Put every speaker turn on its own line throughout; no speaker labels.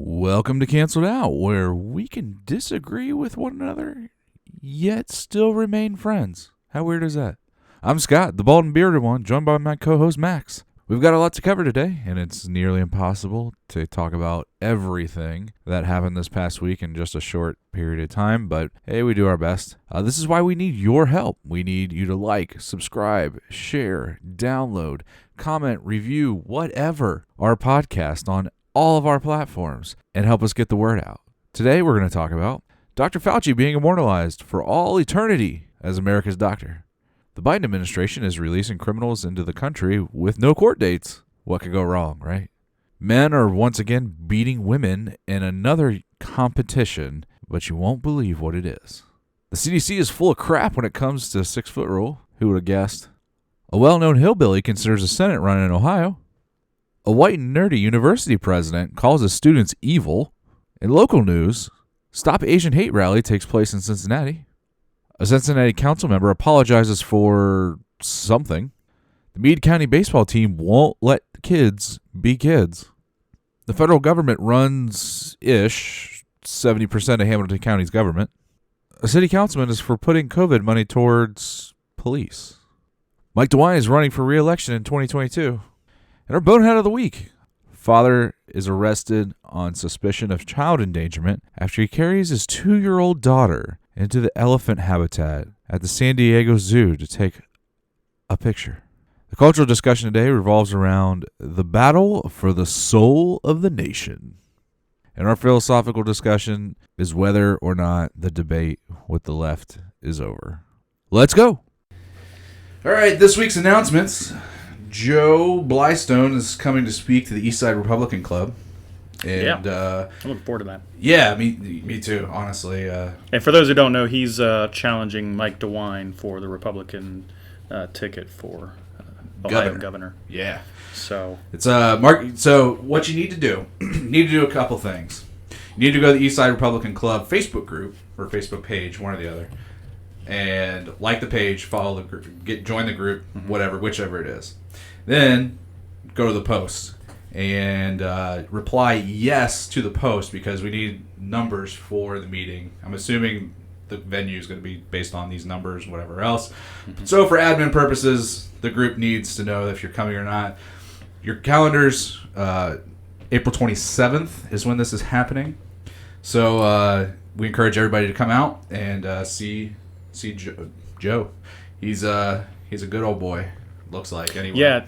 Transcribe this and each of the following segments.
Welcome to Canceled Out, where we can disagree with one another, yet still remain friends. How weird is that? I'm Scott, the bald and bearded one, joined by my co-host Max. We've got a lot to cover today, and it's nearly impossible to talk about everything that happened this past week in just a short period of time, but hey, we do our best. This is why we need your help. We need you to like, subscribe, share, download, comment, review, whatever, our podcast on all of our platforms and help us get the word out. Today, we're going to talk about Dr. Fauci being immortalized for all eternity as America's doctor. The Biden administration is releasing criminals into the country with no court dates. What could go wrong, right? Men are once again beating women in another competition, but you won't believe what it is. The CDC is full of crap when it comes to 6-foot rule. Who would have guessed? A well-known hillbilly considers a Senate run in Ohio. A white and nerdy university president calls his students evil. In local news, Stop Asian Hate rally takes place in Cincinnati. A Cincinnati Council member apologizes for something. The Meade County baseball team won't let kids be kids. The federal government runs-ish 70% of Hamilton County's government. A city councilman is for putting COVID money towards police. Mike DeWine is running for re-election in 2022. And our Bonehead of the Week. Father is arrested on suspicion of child endangerment after he carries his 2-year-old daughter into the elephant habitat at the San Diego Zoo to take a picture. The cultural discussion today revolves around the battle for the soul of the nation. And our philosophical discussion is whether or not the debate with the left is over. Let's go. All right, this week's announcements. Joe Blystone is coming to speak to the Eastside Republican Club. And,
I'm looking forward to that.
Yeah, me too, honestly.
And for those who don't know, he's challenging Mike DeWine for the Republican ticket for Ohio governor.
Yeah.
So
it's Mark. So what you need to do, a couple things. You need to go to the Eastside Republican Club Facebook group or Facebook page, one or the other, and like the page, follow the group, join the group, whichever it is. Then go to the post and reply yes to the post because we need numbers for the meeting. I'm assuming the venue is going to be based on these numbers, whatever else. So for admin purposes, the group needs to know if you're coming or not. Your calendars, April 27th is when this is happening. So we encourage everybody to come out and see Joe. He's a good old boy. Looks like anyway.
Yeah,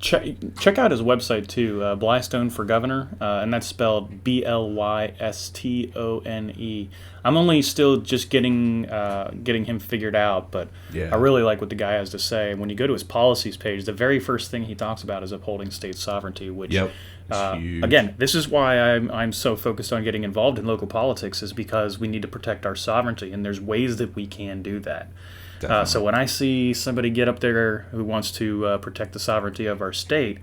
check out his website too, Blystone for Governor, and that's spelled Blystone. I'm only still just getting him figured out, but yeah. I really like what the guy has to say. When you go to his policies page, the very first thing he talks about is upholding state sovereignty, which again, this is why I'm so focused on getting involved in local politics, is because we need to protect our sovereignty, and there's ways that we can do that. So when I see somebody get up there who wants to protect the sovereignty of our state,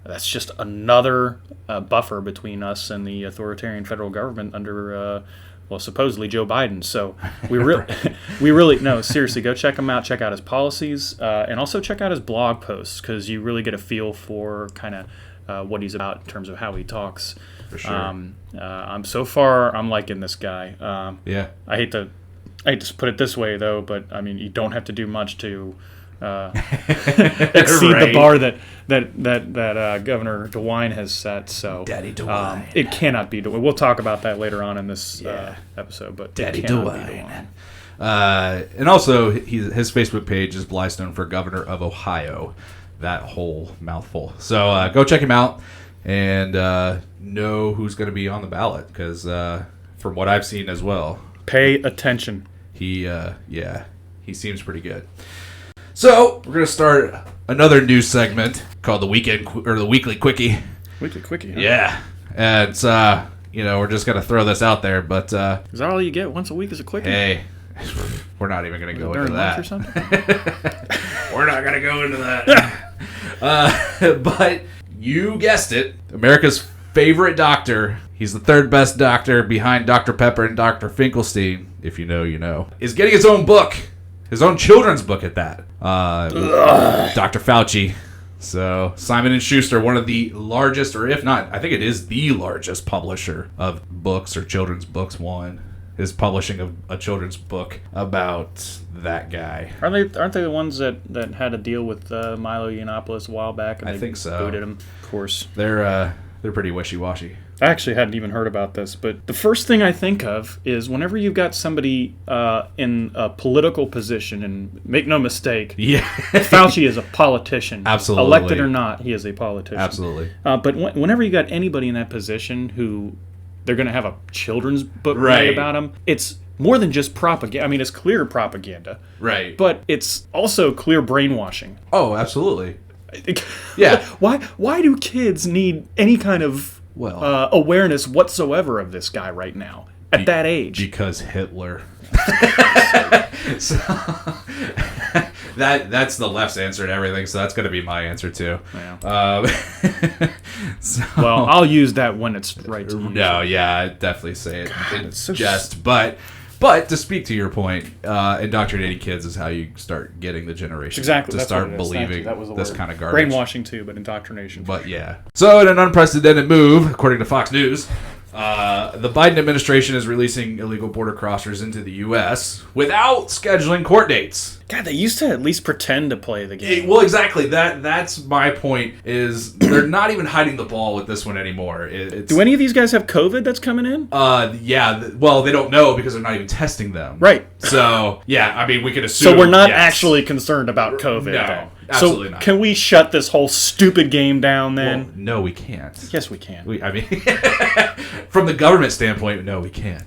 that's just another buffer between us and the authoritarian federal government under, supposedly Joe Biden. So we really, no, seriously, go check him out. Check out his policies, and also check out his blog posts, because you really get a feel for kind of what he's about in terms of how he talks.
For sure.
I'm liking this guy. Yeah. I hate to put it this way, though, but I mean, you don't have to do much to exceed the bar that Governor DeWine has set. So,
Daddy DeWine.
It cannot be DeWine. We'll talk about that later on in this episode, but
Daddy
it cannot be DeWine.
And also, his Facebook page is Blystone for Governor of Ohio. That whole mouthful. So go check him out and know who's going to be on the ballot, because from what I've seen as well,
pay attention.
He seems pretty good. So we're gonna start another news segment called the Weekly Quickie.
Weekly Quickie. Huh?
Yeah, and it's we're just gonna throw this out there, but
is that all you get once a week? Is a quickie?
Hey, we're not even gonna go into that.
Or something?
We're not gonna go into that. But you guessed it, America's favorite doctor. He's the third best doctor behind Dr. Pepper and Dr. Finkelstein. If you know, you know. Is getting his own book. His own children's book at that. Dr. Fauci So Simon & Schuster, one of the largest, or if not, I think it is the largest publisher of books or children's books, is publishing a children's book about that guy.
Aren't they the ones that had a deal with Milo Yiannopoulos a while back? And
I think so.
Booted him, of course.
They're pretty wishy-washy.
I actually hadn't even heard about this, but the first thing I think of is whenever you've got somebody in a political position, and make no mistake, Fauci is a politician.
Absolutely.
Elected or not, he is a politician.
Absolutely.
But whenever you got anybody in that position who they're going to have a children's book made about him, it's more than just propaganda. I mean, it's clear propaganda.
Right.
But it's also clear brainwashing.
Oh, absolutely.
Yeah. Why do kids need any kind of awareness whatsoever of this guy right now at that age?
Because Hitler. So, that's the left's answer to everything, so that's going to be my answer too.
Yeah. Well, I'll use that when it's right to use.
No, yeah, I'd definitely say it in jest, but to speak to your point, indoctrinating kids is how you start getting the generation to start believing this kind of garbage.
Brainwashing too, but indoctrination.
But yeah. So in an unprecedented move, according to Fox News, the Biden administration is releasing illegal border crossers into the U.S. without scheduling court dates.
God, they used to at least pretend to play the game.
Well, exactly. That's my point, is they're not even hiding the ball with this one anymore.
Do any of these guys have COVID that's coming in?
Yeah. Well, they don't know because they're not even testing them.
Right.
So, yeah, I mean, we could assume.
So we're not actually concerned about COVID.
No, absolutely
so
not.
Can we shut this whole stupid game down then?
Well, no, we can't.
Yes, we can.
From the government standpoint, no, we can't.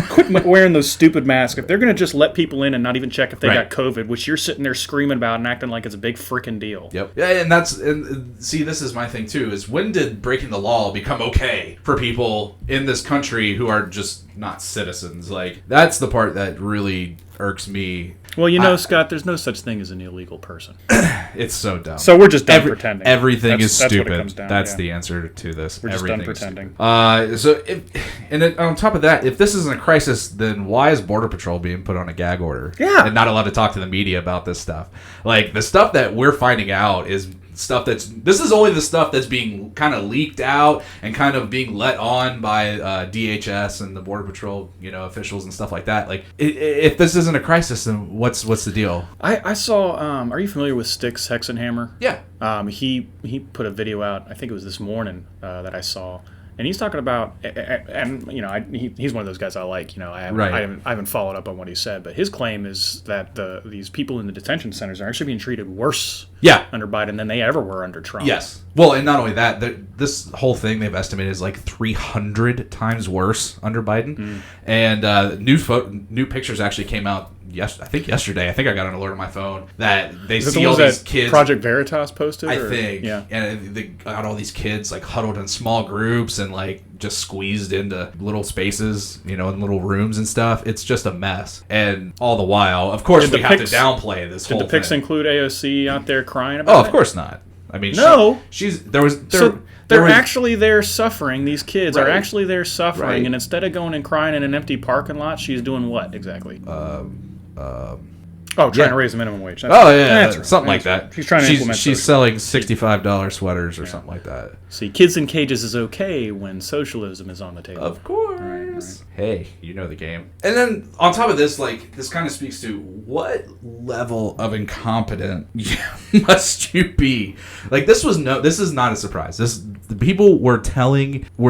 Quit wearing those stupid masks. If they're going to just let people in and not even check if they got COVID, which you're sitting there screaming about and acting like it's a big freaking deal.
Yep. Yeah, and see, this is my thing too, is when did breaking the law become okay for people in this country who are just not citizens? Like, that's the part that really irks me.
Well, Scott, there's no such thing as an illegal person.
It's so dumb.
So we're just done pretending.
Everything is stupid.
That's what it comes down,
that's the answer to this.
We're just done pretending.
And on top of that, if this isn't a crisis, then why is Border Patrol being put on a gag order?
Yeah.
And not allowed to talk to the media about this stuff? Like, the stuff that we're finding out is stuff this is only the stuff that's being kind of leaked out and kind of being let on by DHS and the Border Patrol, officials and stuff like that. Like, if this isn't a crisis, then what's the deal?
I saw. Are you familiar with Styx Hexenhammer?
Yeah.
He put a video out. I think it was this morning that I saw. And he's talking about, and he's one of those guys I like. I haven't followed up on what he said, but his claim is that these people in the detention centers are actually being treated worse under Biden than they ever were under Trump.
Yes. Well, and not only that, this whole thing they've estimated is like 300 times worse under Biden. And new pictures actually came out. I think yesterday. I think I got an alert on my phone that they see all these kids.
Project Veritas posted?
I think. Yeah. And they got all these kids like huddled in small groups and like just squeezed into little spaces, in little rooms and stuff. It's just a mess. And all the while, of course, we have to downplay this whole thing.
Did the pics include AOC out there crying about it?
Oh, of course not. I mean,
no.
They're
actually there suffering. These kids are actually there suffering. And instead of going and crying in an empty parking lot, she's doing what exactly? Trying to raise the minimum wage.
Something like that.
She's trying to implement.
She's selling $65 sweaters or something like that.
See, kids in cages is okay when socialism is on the table.
Of course. Right. Hey, you know the game. And then on top of this, this kind of speaks to what level of incompetent must you be? Like, this is not a surprise. The people were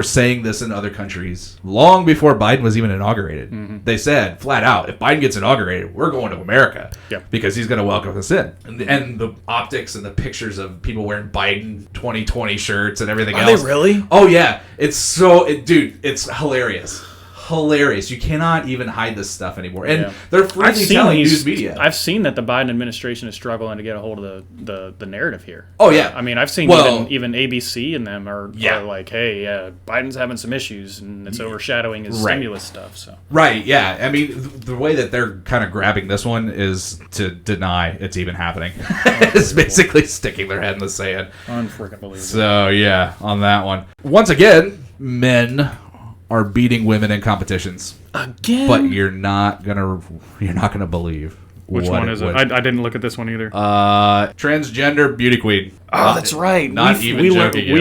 saying this in other countries long before Biden was even inaugurated. Mm-hmm. They said flat out, if Biden gets inaugurated, we're going to America because he's going to welcome us in. And the optics and the pictures of people wearing Biden 2020 shirts and everything else.
Are they really?
Oh yeah, it's it's hilarious. You cannot even hide this stuff anymore, and they're freely telling news media.
I've seen that the Biden administration is struggling to get a hold of the narrative here.
Oh yeah,
I mean, I've seen even ABC and them are like, hey, Biden's having some issues and it's overshadowing his stimulus stuff. So
I mean, the way that they're kind of grabbing this one is to deny it's even happening. It's basically sticking their head in the sand.
Unfreaking believable.
So on that one, once again, men are beating women in competitions
again,
but you're not gonna believe
Which one is it? I didn't look at this one either.
Transgender beauty queen.
Oh, that's right.
Not even joking.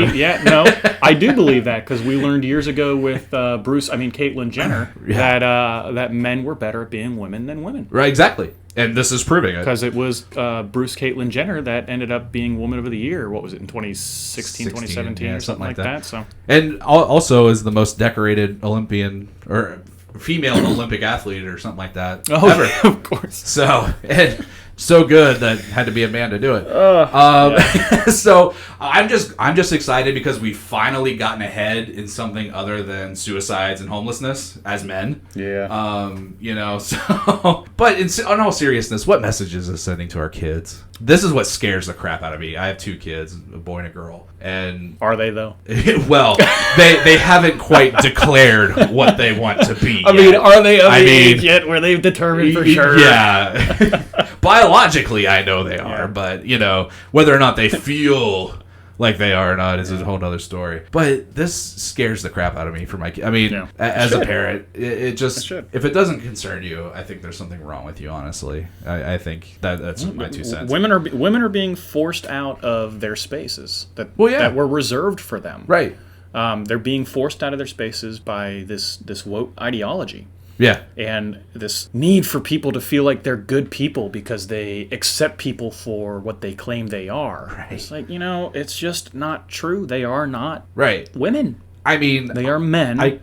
No, I do believe that because we learned years ago with Caitlyn Jenner, that men were better at being women than women.
Right, exactly. And this is proving it.
Because it was Caitlyn Jenner that ended up being Woman of the Year. What was it, in 2016, 2017, or something like that? So. And
also is the most decorated Olympian or female Olympic athlete or something like that ever.
Yeah, of course.
So, and so good that had to be a man to do it. So I'm just excited because we've finally gotten ahead in something other than suicides and homelessness as men.
Yeah.
So, but in all seriousness, what message is this sending to our kids? This is what scares the crap out of me. I have 2 kids, a boy and a girl. And
are they though?
Well, they haven't quite declared what they want to be.
I mean, are they of the age yet where they've determined for sure?
Yeah. Biologically, I know they are, but whether or not they feel like they are or not is a whole other story. But this scares the crap out of me for my kid. I mean, as a parent, it just, if it doesn't concern you, I think there's something wrong with you, honestly. I think that's my 2 cents.
Women are being forced out of their spaces that were reserved for them.
Right.
They're being forced out of their spaces by this woke ideology.
Yeah.
And this need for people to feel like they're good people because they accept people for what they claim they are.
Right.
It's like, it's just not true. They are not women.
I mean,
they are men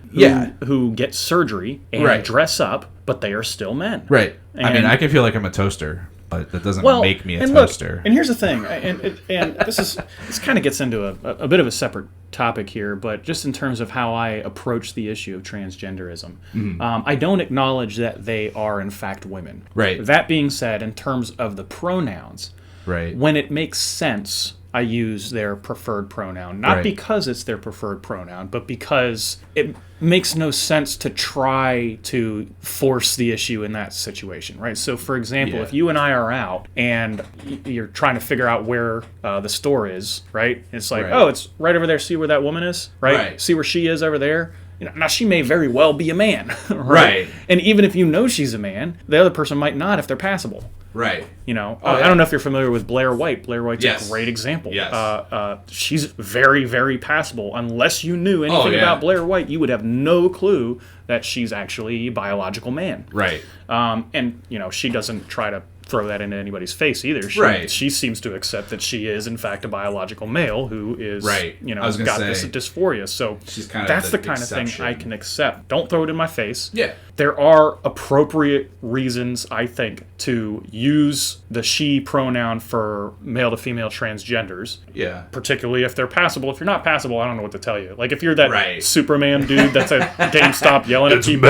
who get surgery and dress up, but they are still men.
Right. And I can feel like I'm a toaster, but that doesn't make me a toaster.
Look, and here's the thing, and this kind of gets into a bit of a separate topic here, but just in terms of how I approach the issue of transgenderism, I don't acknowledge that they are in fact women.
Right.
That being said, in terms of the pronouns, when it makes sense, I use their preferred pronoun. Not because it's their preferred pronoun, but because it makes no sense to try to force the issue in that situation, right? So, for example, if you and I are out and you're trying to figure out where the store is, right? It's like, oh, it's right over there. See where that woman is, right? See where she is over there? Now, she may very well be a man, right? And even if you know she's a man, the other person might not if they're passable.
Right.
I don't know if you're familiar with Blair White. Blair White's a great example.
Yes.
She's very, very passable. Unless you knew anything about Blair White, you would have no clue that she's actually a biological man.
Right.
And, she doesn't try to throw that into anybody's face either. She seems to accept that she is, in fact, a biological male who is, got this dysphoria. So that's the kind of thing I can accept. Don't throw it in my face.
Yeah.
There are appropriate reasons, I think, to use the she pronoun for male to female transgenders.
Yeah.
Particularly if they're passable. If you're not passable, I don't know what to tell you. Like if you're that Superman dude that's at GameStop yelling at people.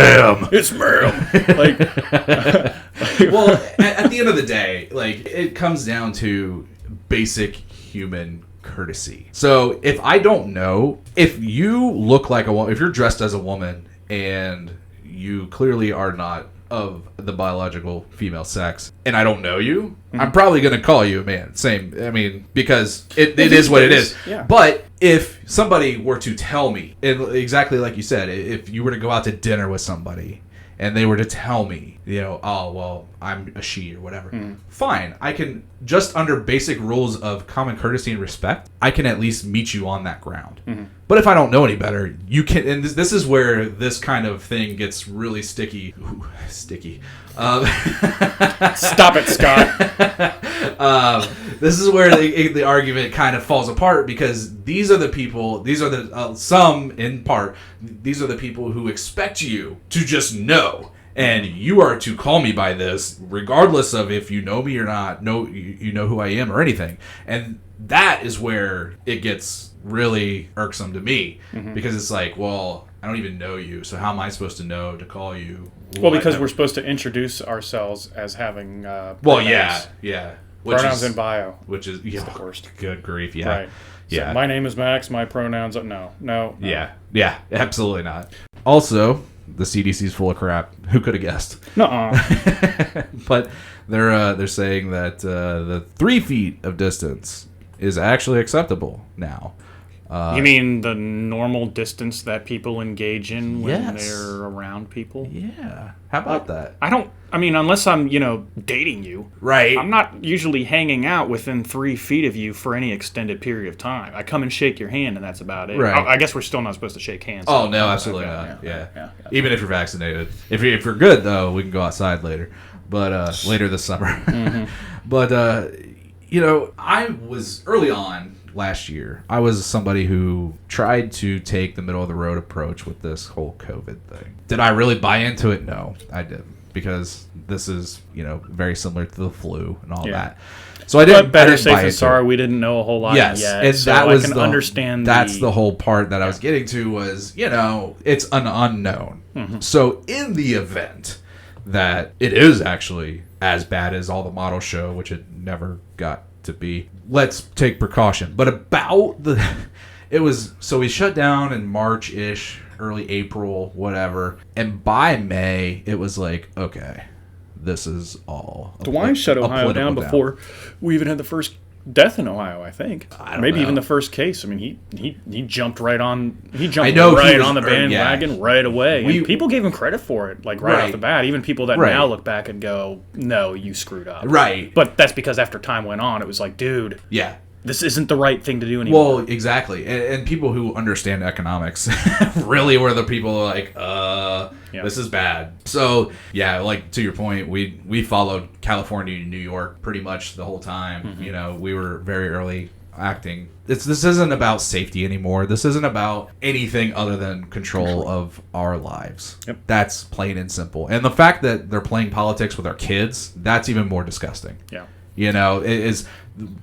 It's ma'am.
Well, at the end of the day, it comes down to basic human courtesy. So if I don't know, if you look like a woman, if you're dressed as a woman and you clearly are not of the biological female sex, and I don't know you, I'm probably going to call you a man. Same. I mean, because it is what it is.
Yeah.
But if somebody were to tell me, and exactly like you said, if you were to go out to dinner with somebody and they were to tell me, oh, well, I'm a she or whatever, fine. I can, just under basic rules of common courtesy and respect, I can at least meet you on that ground. But if I don't know any better, you can, and this is where this kind of thing gets really sticky. Ooh, sticky.
Stop it, Scott.
This is where the argument kind of falls apart, because these are the people, these are the, some in part, these are the people who expect you to just know. And you are to call me by this, regardless of if you know me or not, you know who I am or anything. And that is where it gets really irksome to me, because it's like, well, I don't even know you, so how am I supposed to know to call you?
Well, because we're supposed to introduce ourselves as having
pronouns. Yeah.
Pronouns in bio.
Which is the
worst.
Good grief, yeah.
Right.
Yeah.
So my name is Max, my pronouns are no.
Yeah, absolutely not. Also, the CDC's full of crap. Who could have guessed?
Nuh-uh.
But they're saying that the 3 feet of distance is actually acceptable now.
You mean the normal distance that people engage in when they're around people?
Yeah. How about that?
I mean, unless I'm, dating you.
Right.
I'm not usually hanging out within 3 feet of you for any extended period of time. I come and shake your hand, and that's about it.
Right.
I guess we're still not supposed to shake hands.
Oh, no, absolutely not. Yeah. Even if you're vaccinated. If you're good, though, we can go outside later. But later this summer. Mm-hmm. But, I was early on last year, I was somebody who tried to take the middle of the road approach with this whole COVID thing. Did I really buy into it? No, I didn't. Because this is, very similar to the flu and all that. So I didn't.
But better safe than sorry. We didn't know a whole lot yet.
And
so
that was
I can understand.
That's the whole part that I was getting to was, it's an unknown. Mm-hmm. So in the event that it is actually as bad as all the models show, which it never got to be, let's take precaution. But so we shut down in March-ish, early April, whatever. And by May, it was like, okay, this is all.
DeWine shut Ohio down before we even had the first death in Ohio, I think. Maybe even the first case. I mean, he jumped right on. He jumped on the bandwagon right away. And people gave him credit for it, like right off the bat. Even people that now look back and go, "No, you screwed up."
Right.
But that's because after time went on, it was like, dude.
Yeah.
This isn't the right thing to do anymore.
Well, exactly. And people who understand economics really were the people like, this is bad. So, like to your point, we followed California and New York pretty much the whole time. Mm-hmm. We were very early acting. This isn't about safety anymore. This isn't about anything other than control of our lives. Yep. That's plain and simple. And the fact that they're playing politics with our kids, that's even more disgusting.
Yeah.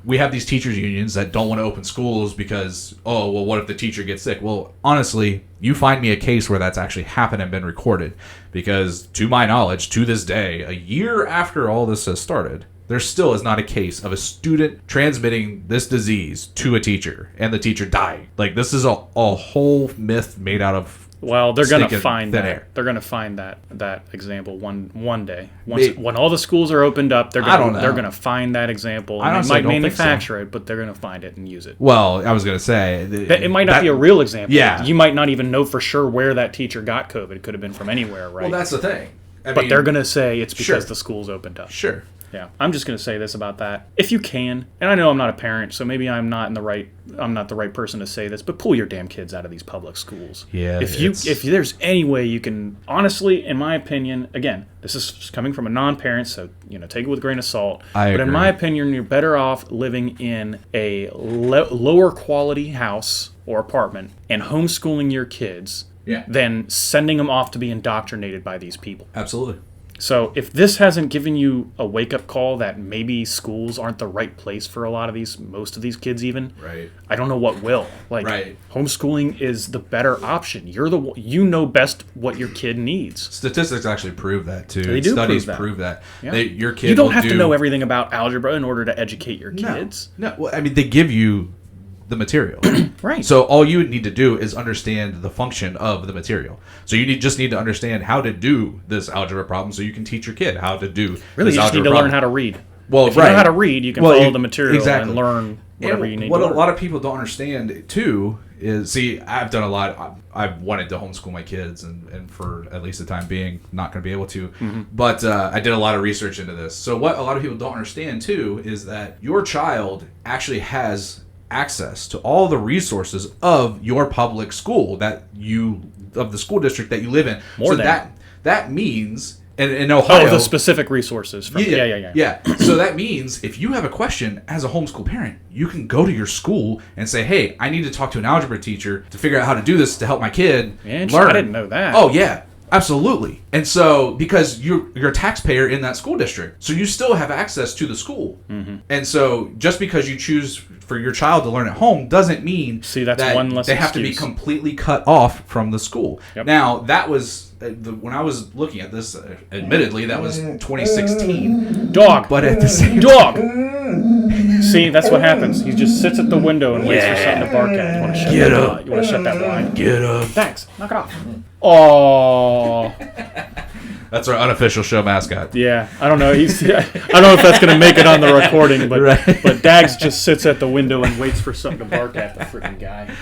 We have these teachers unions that don't want to open schools because, what if the teacher gets sick? Well, honestly, you find me a case where that's actually happened and been recorded. Because to my knowledge, to this day, a year after all this has started, there still is not a case of a student transmitting this disease to a teacher and the teacher dying. Like, this is a whole myth made out of.
Well, they're going to find that. Air. They're going to find that example one day. When all the schools are opened up, they're going to find that example. And they might manufacture it, but they're going to find it and use it.
Well, I was going to say
it might not be a real example. Yeah. You might not even know for sure where that teacher got COVID. It could have been from anywhere, right?
Well, that's the thing.
But they're going to say it's because the schools opened up.
Sure.
Yeah, I'm just going to say this about that. If you can, and I know I'm not a parent, so maybe I'm not the right person to say this, but pull your damn kids out of these public schools.
Yeah.
If there's any way you can, honestly, in my opinion, again, this is coming from a non-parent, so take it with a grain of salt.
But
in my opinion, you're better off living in a lower quality house or apartment and homeschooling your kids than sending them off to be indoctrinated by these people.
Absolutely.
So if this hasn't given you a wake-up call that maybe schools aren't the right place for most of these kids even,
right?
I don't know what will. Homeschooling is the better option. You know best what your kid needs.
Statistics actually prove that too.
They do
Studies prove that.
Yeah.
Your kid.
You don't have to know everything about algebra in order to educate your kids.
No. Well, I mean, they give you the material.
Right.
So all you need to do is understand the function of the material. So you just need to understand how to do this algebra problem so you can teach your kid how to do
really,
this
you just need to learn how to read.
Well,
if you know how to read, you can follow the material
and
learn whatever you need
to learn.
What
a lot of people don't understand, too, is, I've done a lot. I've wanted to homeschool my kids, and for at least the time being, not going to be able to. Mm-hmm. But I did a lot of research into this. So what a lot of people don't understand, too, is that your child actually has access to all the resources of your public school of the school district that you live in. That means in Ohio,
the specific resources from
yeah. So that means if you have a question as a homeschool parent, you can go to your school and say, hey, I need to talk to an algebra teacher to figure out how to do this to help my kid learn.
I didn't know that.
Oh yeah, absolutely. And so because you're a taxpayer in that school district, so you still have access to the school. Mm-hmm. And so just because you choose for your child to learn at home doesn't mean
that
one less they have to be completely cut off from the school. Yep. Now, that was when I was looking at this, admittedly, that was 2016.
Dog.
But at the same
dog. See, that's what happens. He just sits at the window and waits for something to bark at. You want to shut
Get up.
You want to shut that blind?
Get up.
Thanks. Knock it off. Oh.
That's our unofficial show mascot.
Yeah, I don't know. I don't know if that's going to make it on the recording, but
right.
But Dags just sits at the window and waits for something to bark at the freaking guy.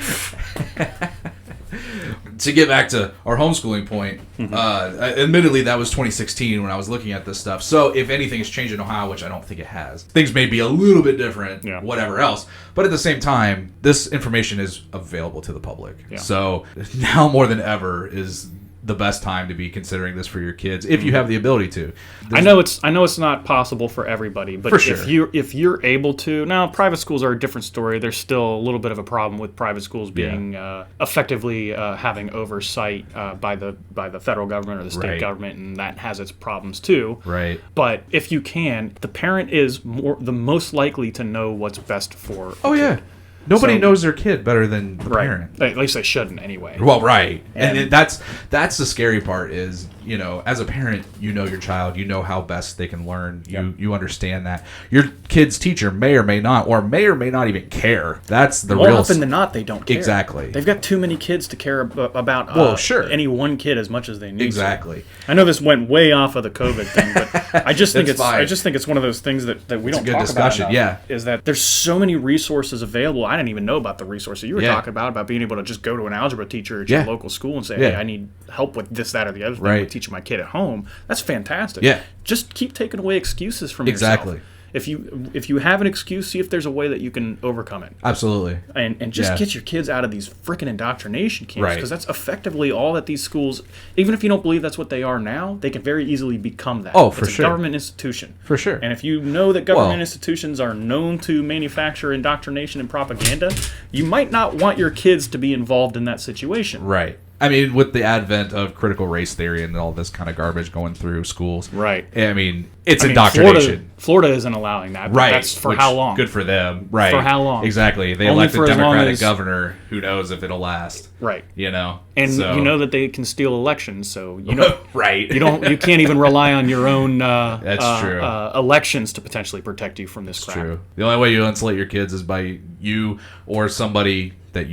To get back to our homeschooling point, admittedly, that was 2016 when I was looking at this stuff. So if anything has changed in Ohio, which I don't think it has, things may be a little bit different, whatever else. But at the same time, this information is available to the public. Yeah. So now more than ever is the best time to be considering this for your kids if you have the ability to.
I know it's not possible for everybody, but
for sure.
if you're able to, now private schools are a different story. There's still a little bit of a problem with private schools being effectively having oversight by the federal government or the state government, and that has its problems too.
Right.
But if you can, the parent is the most likely to know what's best for.
Kid. Nobody knows their kid better than the parent.
At least they shouldn't anyway.
Well, right. And that's the scary part is, as a parent, you know your child, you know how best they can learn. You understand that. Your kid's teacher may or may not even care. That's the
More
real...
often than not, they don't care.
Exactly.
They've got too many kids to care about any one kid as much as they need
Exactly.
to. I know this went way off of the COVID thing, but I just think it's one of those things that we don't talk about enough, is that there's so many resources available. I didn't even know about the resources you were talking about being able to just go to an algebra teacher at your local school and say, hey, I need help with this, that, or the other thing with teaching my kid at home. That's fantastic. Yeah. Just keep taking away excuses from yourself. If you have an excuse, see if there's a way that you can overcome it.
Absolutely.
And just get your kids out of these freaking indoctrination camps, because that's effectively all that these schools, even if you don't believe that's what they are now, they can very easily become that.
Oh, for sure.
It's a government institution.
For sure.
And if you know that government institutions are known to manufacture indoctrination and propaganda, you might not want your kids to be involved in that situation.
Right. I mean, with the advent of critical race theory and all this kind of garbage going through schools. Right. I mean, it's indoctrination.
Florida isn't allowing that. Right. That's for how long?
Good for them. Right.
For how long?
Exactly. They elect a Democratic governor. Who knows if it'll last.
Right.
And
you know that they can steal elections, so you know.
Right.
You can't even rely on your own
That's true.
Elections to potentially protect you from this crap.
True. The only way you insulate your kids is by you or somebody that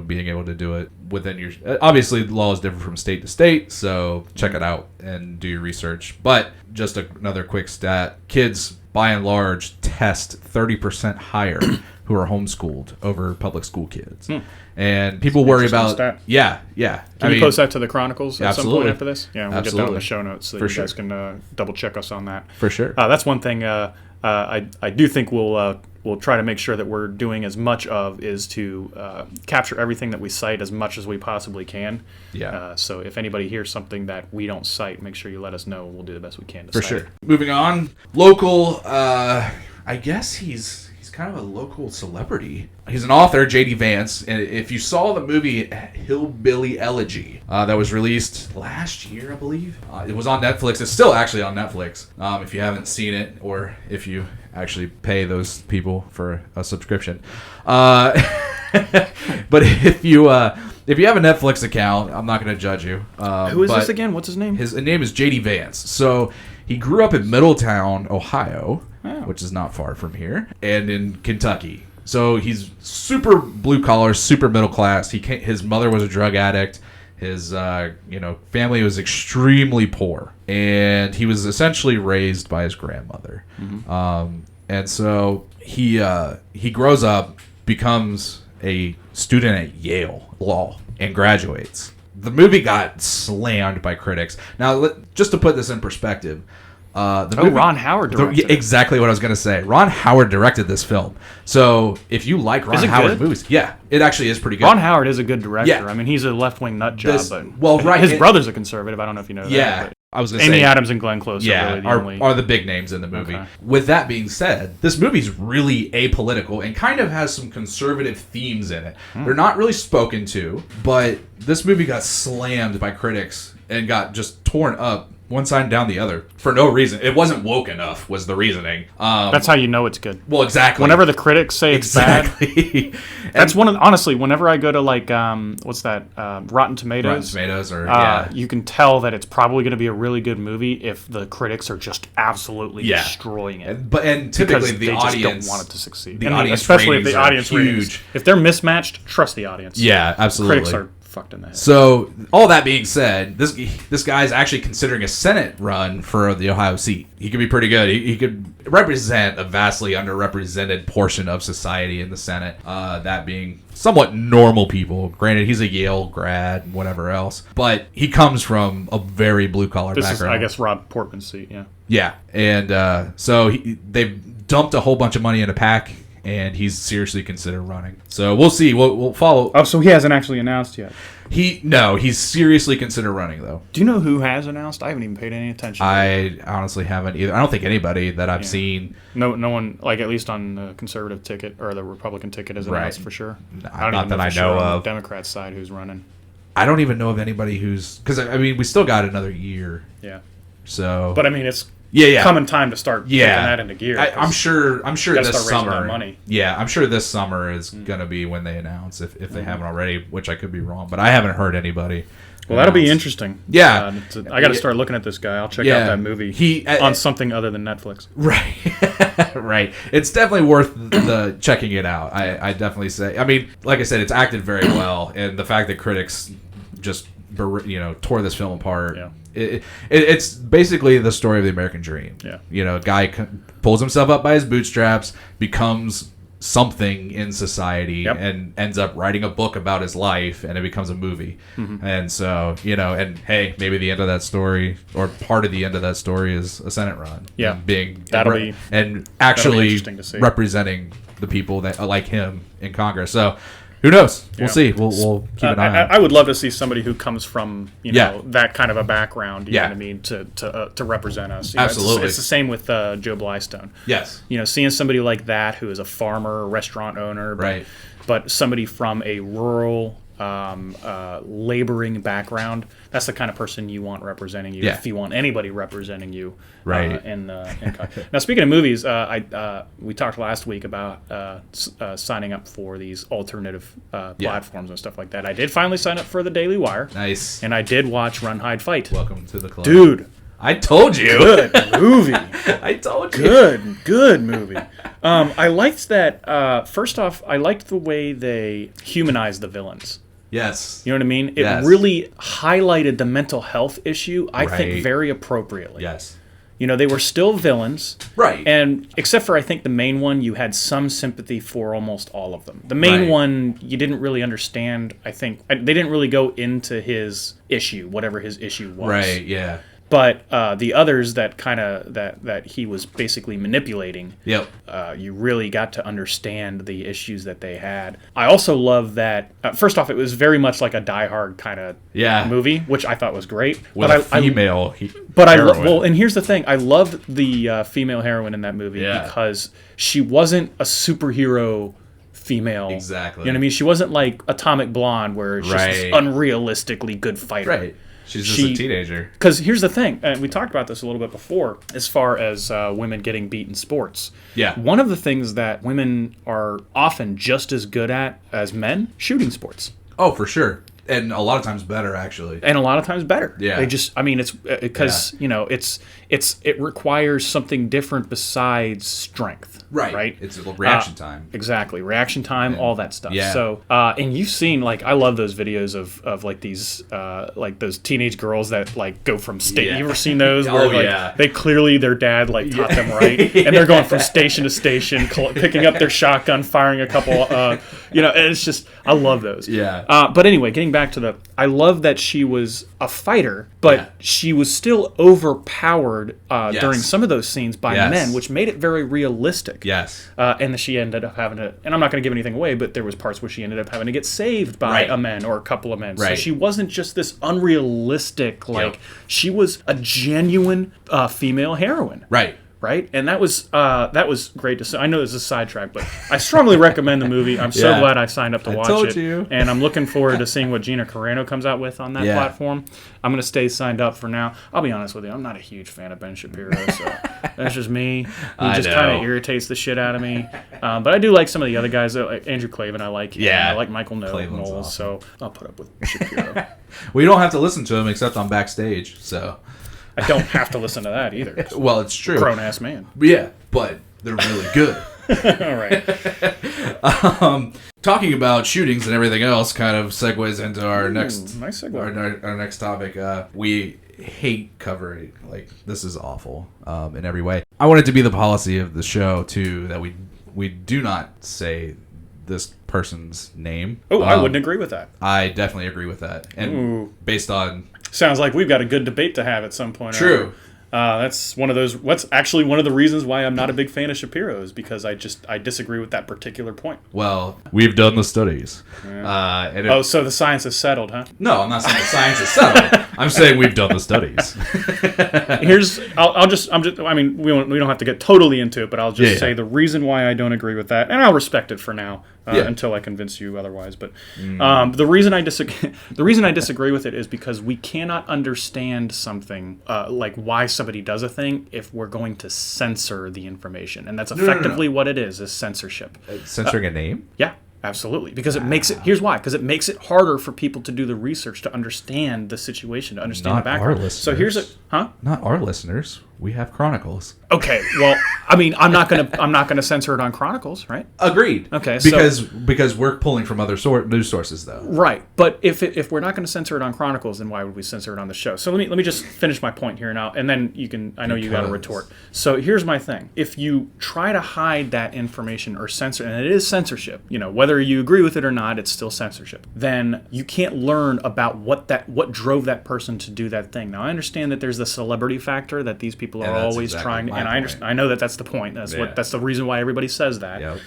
being able to do it within your... Obviously, the law is different from state to state, so check it out and do your research. But just another quick stat. Kids, by and large, test 30% higher who are homeschooled over public school kids. And people worry about... Stat. Yeah.
Can you post that to the Chronicles at some point after this? Yeah, we'll
absolutely.
get that in the show notes so that you guys can double check us on that.
For sure.
That's one thing I do think we'll try to make sure that we're doing as much of is to capture everything that we cite as much as we possibly can. Yeah. So if anybody hears something that we don't cite, make sure you let us know. We'll do the best we can to cite it.
Moving on, local. I guess he's kind of a local celebrity. He's an author, J.D. Vance, and if you saw the movie Hillbilly Elegy that was released last year, I believe, it was on Netflix. It's still actually on Netflix. If you haven't seen it, or if you actually pay those people for a subscription, but if you have a Netflix account, I'm not going to judge you.
Who is this again? What's his name?
His name is J.D. Vance. So he grew up in Middletown, Ohio, which is not far from here, and in Kentucky. So he's super blue collar, super middle class. His mother was a drug addict. His family was extremely poor, and he was essentially raised by his grandmother. Mm-hmm. And so he grows up, becomes a student at Yale Law, and graduates. The movie got slammed by critics. Now, just to put this in perspective,
Ron Howard directed it.
Exactly what I was going to say. Ron Howard directed this film. So if you like Ron Howard movies, it actually is pretty good.
Ron Howard is a good director. Yeah. I mean, he's a left-wing nut job, but his brother's a conservative. I don't know if you know that.
Yeah. I was going to say,
Amy Adams and Glenn Close
are the big names in the movie. Okay. With that being said, this movie's really apolitical and kind of has some conservative themes in it. They're not really spoken to, but this movie got slammed by critics and got just torn up one side down the other for no reason. It wasn't woke enough was the reasoning.
That's how you know it's good.
Well, exactly.
Whenever the critics say it's bad, that's honestly, whenever I go to what's that, Rotten Tomatoes. You can tell that it's probably going to be a really good movie if the critics are just absolutely destroying it.
And typically the audience
just don't want it to succeed.
Especially if the audience
ratings, if they're mismatched, trust the audience.
Yeah, absolutely.
Critics are fucked in the head.
So, all that being said, this guy's actually considering a Senate run for the Ohio seat. He could be pretty good. He could represent a vastly underrepresented portion of society in the Senate, that being somewhat normal people. Granted, he's a Yale grad and whatever else, but he comes from a very blue-collar background.
This is, I guess, Rob Portman's seat, yeah.
Yeah, and so they've dumped a whole bunch of money in a PAC, and he's seriously considered running. So we'll see. We'll follow.
Oh, so he hasn't actually announced yet?
He's seriously considered running, though.
Do you know who has announced? I haven't even paid any attention.
I honestly haven't either. I don't think anybody that I've seen.
No one, like at least on the conservative ticket or the Republican ticket has announced for sure.
Not that I know of.
On the Democrat side who's running.
I don't even know of anybody who's... Because, I mean, we still got another year.
Yeah.
So...
But, I mean, it's... coming time to start putting that into gear.
I'm sure this summer.
Money.
Yeah, I'm sure this summer is gonna be when they announce if they haven't already, which I could be wrong, but I haven't heard anybody.
Well, that'll be interesting.
Yeah,
I got to start looking at this guy. I'll check out that movie on something other than Netflix.
Right, right. It's definitely worth the checking it out. I definitely say. I mean, like I said, it's acted very well, and the fact that critics just tore this film apart. Yeah. It's basically the story of the American dream.
Yeah.
A guy pulls himself up by his bootstraps, becomes something in society, and ends up writing a book about his life, and it becomes a movie. Mm-hmm. And so, and hey, maybe the end of that story, or part of the end of that story, is a Senate run.
Yeah.
And actually representing the people that like him in Congress. So, who knows? We'll see. We'll keep an eye on it.
I would love to see somebody who comes from that kind of a background. You know what I mean, to represent us.
Absolutely,
it's the same with Joe Blystone.
Yes,
seeing somebody like that who is a farmer, restaurant owner, but somebody from a rural, laboring background. That's the kind of person you want representing you. If you want anybody representing you, now, speaking of movies, we talked last week about signing up for these alternative platforms and stuff like that. I did finally sign up for the Daily Wire.
Nice.
And I did watch Run, Hide, Fight.
Welcome to the club,
dude.
I told you.
Good movie.
I told you.
Good movie. I liked that. First off, I liked the way they humanized the villains.
Yes.
You know what I mean? It really highlighted the mental health issue, I think, very appropriately.
Yes.
They were still villains.
Right.
And except for, I think, the main one, you had some sympathy for almost all of them. The main one, you didn't really understand, I think. They didn't really go into his issue, whatever his issue was.
Right, yeah.
But the others that that he was basically manipulating, you really got to understand the issues that they had. I also love that. First off, it was very much like a Die Hard kind of movie, which I thought was great.
With a female
heroine. And here's the thing: I loved the female heroine in that movie because she wasn't a superhero female.
Exactly.
You know what I mean? She wasn't like Atomic Blonde, where she's this unrealistically good fighter.
Right. She's just a teenager.
Because here's the thing, and we talked about this a little bit before, as far as women getting beat in sports.
Yeah.
One of the things that women are often just as good at as men, shooting sports.
Oh, for sure. And a lot of times better, actually.
And a lot of times better.
Yeah.
They just, it's because, it requires something different besides strength. Right?
It's reaction time.
Exactly. Reaction time, all that stuff. Yeah. So, and you've seen, I love those videos of these, those teenage girls that, go from state. You ever seen those? Where, they clearly, their dad, taught them right. And they're going from station to station, picking up their shotgun, firing a couple, and it's just, I love those.
Yeah.
But anyway, getting back to I love that she was a fighter, but she was still overpowered during some of those scenes by men, which made it very realistic.
Yes.
And she ended up having to, and I'm not going to give anything away, but there was parts where she ended up having to get saved by a man or a couple of men. So she wasn't just this unrealistic, she was a genuine female heroine. Right? And that was great to see. I know this is a sidetrack, but I strongly recommend the movie. I'm so glad I signed up to watch it. And I'm looking forward to seeing what Gina Carano comes out with on that platform. I'm going to stay signed up for now. I'll be honest with you, I'm not a huge fan of Ben Shapiro, so that's just me. He just kind of irritates the shit out of me. But I do like some of the other guys. Like Andrew Clavin, I like him. I like Michael Knowles, awesome. So I'll put up with Shapiro.
We don't have to listen to him except on Backstage, so...
I don't have to listen to that either.
Well, it's true.
Grown-ass man.
Yeah, but they're really good.
All right.
Talking about shootings and everything else kind of segues into our next
nice segue.
Our next topic. We hate covering, like, this is awful in every way. I want it to be the policy of the show too that we do not say this person's name.
Oh, I wouldn't agree with that.
I definitely agree with that. And based on...
Sounds like we've got a good debate to have at some point.
True.
That's one of those. What's actually one of the reasons why I'm not a big fan of Shapiro is because I disagree with that particular point.
Well, we've done the studies.
Yeah. So the science is settled, huh?
No, I'm not saying the science is settled. I'm saying we've done the studies.
I mean, we don't have to get totally into it, but I'll just say the reason why I don't agree with that, and I'll respect it for now. Until I convince you otherwise, but the reason I disagree with it is because we cannot understand something like why somebody does a thing if we're going to censor the information, and that's effectively what it is censorship.
Censoring a name?
Yeah. Absolutely, because it makes it. Here's why: because it makes it harder for people to do the research to understand the situation, to understand the background.
Our listeners.
So
Not our listeners. We have Chronicles.
Okay, well, I mean, I'm not gonna censor it on Chronicles, right?
Agreed.
Okay,
because we're pulling from other news sources, though.
Right, but if we're not going to censor it on Chronicles, then why would we censor it on the show? So let me just finish my point here now, and then you can. I know you got a retort. So here's my thing: if you try to hide that information or censor, and it is censorship, whether you agree with it or not, it's still censorship. Then you can't learn about what drove that person to do that thing. Now I understand that there's the celebrity factor that these people are always trying, and I understand. I know that's the point. That's the reason why everybody says that.
Yep.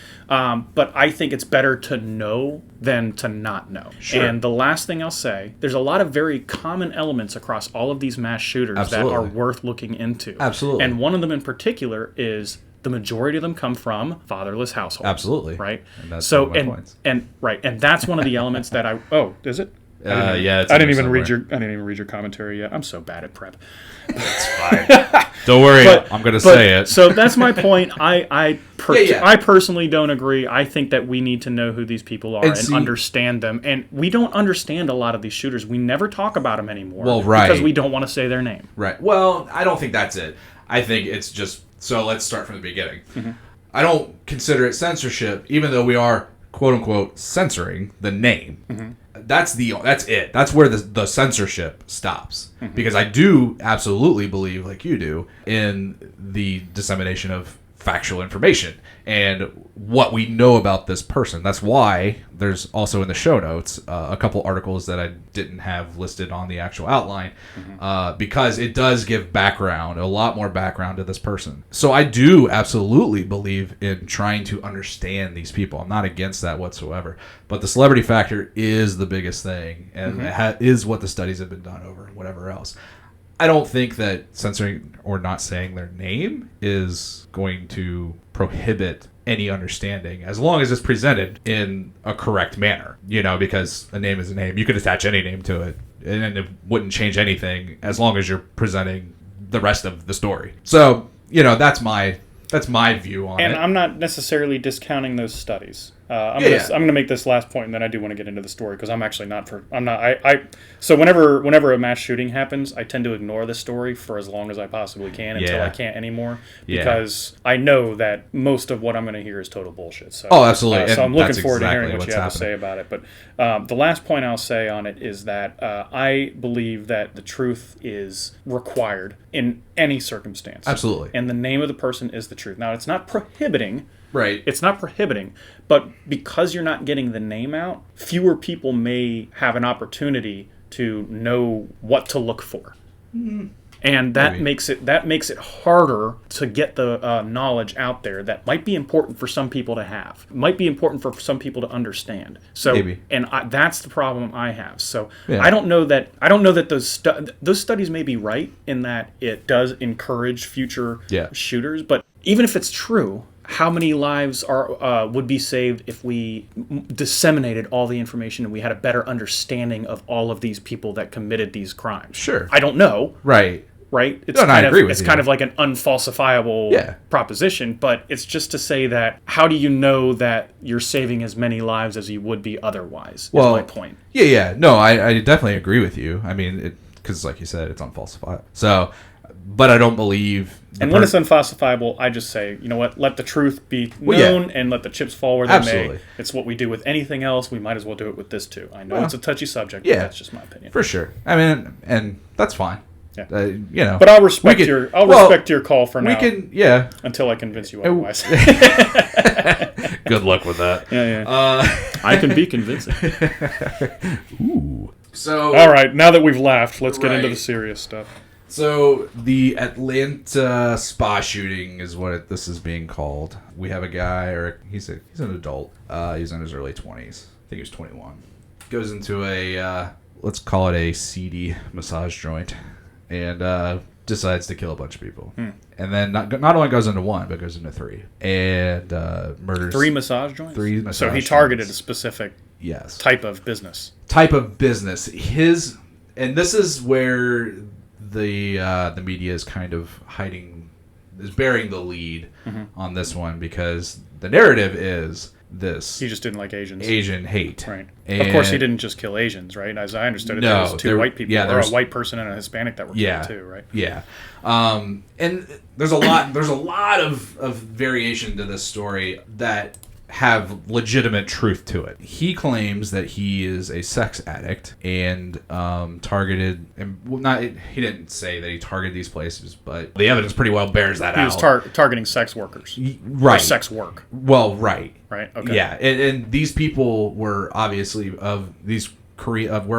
But I think it's better to know than to not know.
Sure.
And the last thing I'll say, there's a lot of very common elements across all of these mass shooters that are worth looking into.
Absolutely.
And one of them in particular is the majority of them come from fatherless households.
Absolutely.
Right?
And that's one of my points.
And that's one of the elements that is it?
I
didn't even read your commentary yet. I'm so bad at prep.
That's fine. Don't worry, I'm going to say it.
So that's my point. I personally don't agree. I think that we need to know who these people are and understand them. And we don't understand a lot of these shooters. We never talk about them anymore.
Well, right.
Because we don't want to say their name.
Right. Well, I don't think that's it. I think it's just... So let's start from the beginning.
Mm-hmm.
I don't consider it censorship, even though we are, quote-unquote, censoring the name.
Mm-hmm.
That's it. That's where the censorship stops.
Mm-hmm.
Because I do absolutely believe, like you do, in the dissemination of factual information and what we know about this person. That's why there's also in the show notes a couple articles that I didn't have listed on the actual outline, because it does give background, a lot more background to this person. So I do absolutely believe in trying to understand these people. I'm not against that whatsoever. But the celebrity factor is the biggest thing, and is what the studies have been done over and whatever else. I don't think that censoring or not saying their name is going to prohibit any understanding as long as it's presented in a correct manner, because a name is a name. You could attach any name to it and it wouldn't change anything as long as you're presenting the rest of the story. So, that's my view on it.
And I'm not necessarily discounting those studies. I'm going to make this last point, and then I do want to get into the story because I'm actually not for. I'm not. So whenever a mass shooting happens, I tend to ignore the story for as long as I possibly can until I can't anymore, because I know that most of what I'm going to hear is total bullshit. So,
absolutely.
So I'm looking forward to hearing what you have to say about it. But the last point I'll say on it is that I believe that the truth is required in any circumstance.
Absolutely.
And the name of the person is the truth. Now, it's not prohibiting.
Right.
It's not prohibiting, but because you're not getting the name out, fewer people may have an opportunity to know what to look for. Mm-hmm. And that makes it harder to get the knowledge out there that might be important for some people to have. Might be important for some people to understand. So, that's the problem I have. So I don't know that those studies may be right in that it does encourage future shooters. But even if it's true, how many lives would be saved if we disseminated all the information and we had a better understanding of all of these people that committed these crimes?
Sure.
I don't know.
Right.
It's kind of like an unfalsifiable proposition, but it's just to say that how do you know that you're saving as many lives as you would be otherwise, is my point.
Yeah. No, I definitely agree with you. I mean, because like you said, it's unfalsifiable. So But I don't believe...
And when it's unfalsifiable, I just say, you know what, let the truth be known and let the chips fall where they may. It's what we do with anything else. We might as well do it with this, too. I know it's a touchy subject, but that's just my opinion.
For sure. I mean, and that's fine.
Yeah.
You know.
But I'll respect your call for now. We can, until I convince you otherwise.
Good luck with that.
Yeah. I can be convincing.
Ooh. So.
All right, now that we've laughed, let's get into the serious stuff.
So, the Atlanta spa shooting is what this is being called. We have a guy, he's an adult. He's in his early 20s. I think he was 21. Goes into let's call it a seedy massage joint, and decides to kill a bunch of people. And then not only goes into one, but goes into three. And murders...
3 massage joints?
3 massage
So he targeted a specific type of business. And this is where... The media is kind of burying the lead on this one, because the narrative is this. He just didn't like Asians.
Asian hate.
Right. Of course, he didn't just kill Asians, right? As I understood it, there was 2 white people, or a white person and a Hispanic that were killed too, right?
Yeah. And there's a lot of variation to this story that have legitimate truth to it. He claims that he is a sex addict and targeted, and he didn't say that he targeted these places, but the evidence pretty well bears that out.
He was targeting sex workers.
Right.
Or sex work.
Well, right.
Right, okay.
Yeah, and these people were obviously were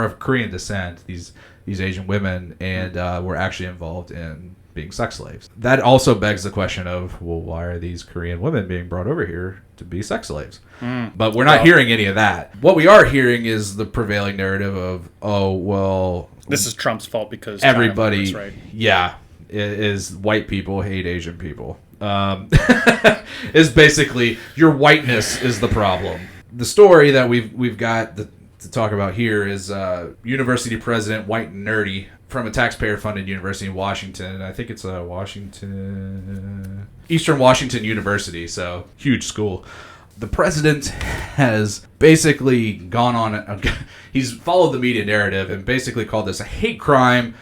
of Korean descent, these Asian women, and were actually involved in being sex slaves. That also begs the question of, well, why are these Korean women being brought over here to be sex slaves? But we're not hearing any of that. What we are hearing is the prevailing narrative of, oh, well...
This is Trump's fault because...
Everybody...
China, right?
Yeah. Is white people hate Asian people. Is basically, your whiteness is the problem. The story that we've got to talk about here is university president, white and nerdy, from a taxpayer-funded university in Washington. I think it's Eastern Washington University, so huge school. The president has basically gone on... he's followed the media narrative and basically called this a hate crime,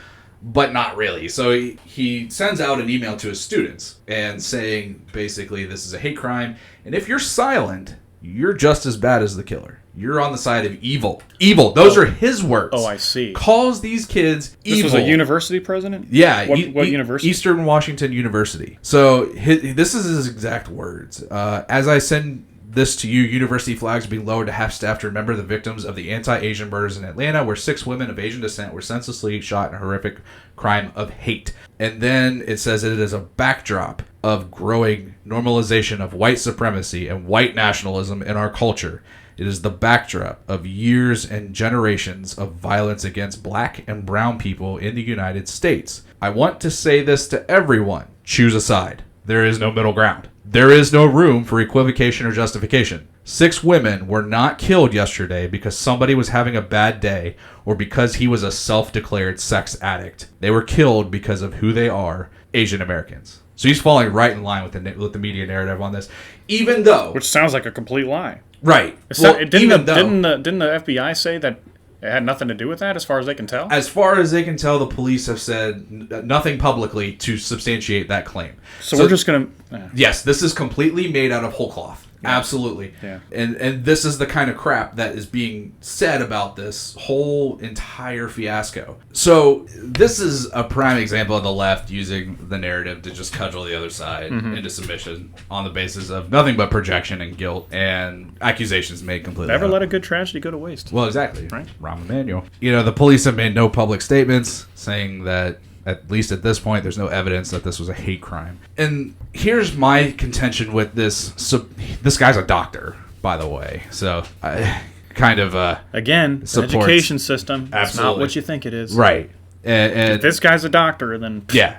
but not really. So he sends out an email to his students and saying, basically, this is a hate crime, and if you're silent, you're just as bad as the killer. You're on the side of evil. Evil. Those are his words.
Oh, I see.
Calls these kids evil.
This was a university president?
Yeah.
What university?
Eastern Washington University. So this is his exact words. As I send this to you, university flags being lowered to half staff to remember the victims of the anti-Asian murders in Atlanta, where 6 women of Asian descent were senselessly shot in a horrific crime of hate. And then it says it is a backdrop of growing normalization of white supremacy and white nationalism in our culture. It is the backdrop of years and generations of violence against black and brown people in the United States. I want to say this to everyone. Choose a side. There is no middle ground. There is no room for equivocation or justification. 6 women were not killed yesterday because somebody was having a bad day or because he was a self-declared sex addict. They were killed because of who they are, Asian Americans. So he's falling right in line with the media narrative on this, even though...
Which sounds like a complete lie.
Right.
Didn't the FBI say that it had nothing to do with that, as far as they can tell?
As far as they can tell, the police have said nothing publicly to substantiate that claim.
So we're just going to...
Yes, this is completely made out of whole cloth. Yeah. Absolutely.
Yeah.
And this is the kind of crap that is being said about this whole entire fiasco. So this is a prime example of the left using the narrative to just cudgel the other side into submission on the basis of nothing but projection and guilt and accusations made completely.
Never let a good tragedy go to waste.
Well, exactly.
Right?
Rahm Emanuel. The police have made no public statements saying that, at least at this point, there's no evidence that this was a hate crime. And here's my contention with this. So, this guy's a doctor, by the way. So, I kind of
again, the education system. It's not what you think it is.
Right. And
if this guy's a doctor, then...
Yeah.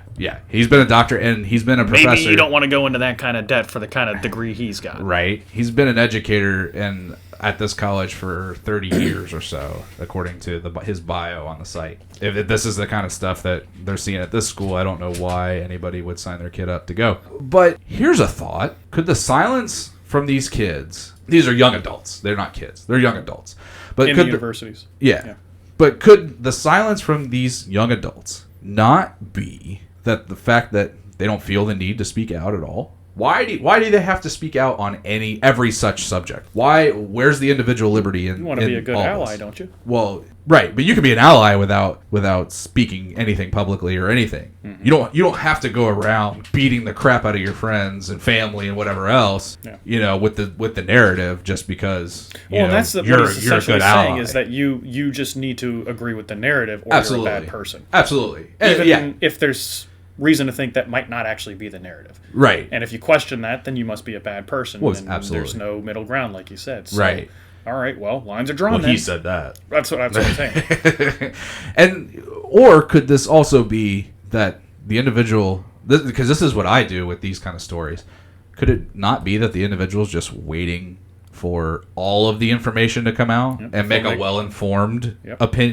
He's been a doctor, and he's been a professor.
Maybe you don't want to go into that kind of debt for the kind of degree he's got.
Right. He's been an educator at this college for 30 years or so, according to his bio on the site. If this is the kind of stuff that they're seeing at this school, I don't know why anybody would sign their kid up to go. But here's a thought. Could the silence from these kids... These are young adults. They're not kids. They're young adults. But
in the universities.
Yeah. But could the silence from these young adults not be that the fact that they don't feel the need to speak out at all. Why do they have to speak out on every such subject? Where's the individual liberty in?
You want to be a good ally, don't you?
Well, right, but you can be an ally without speaking anything publicly or anything. Mm-hmm. You don't have to go around beating the crap out of your friends and family and whatever else. Yeah. With the narrative just because
that's
you're
what he's
a good ally.
Saying is that you just need to agree with the narrative, or
Absolutely.
you're a bad person.
Absolutely,
Even if there's reason to think that might not actually be the narrative.
Right.
And if you question that, then you must be a bad person.
Well,
and
absolutely.
There's no middle ground, like you said. So,
right.
All right, well, lines are drawn
well,
then.
he said that.
That's what I'm saying.
Or could this also be that the individual, because this is what I do with these kind of stories, could it not be that the individual is just waiting for all of the information to come out and make a well-informed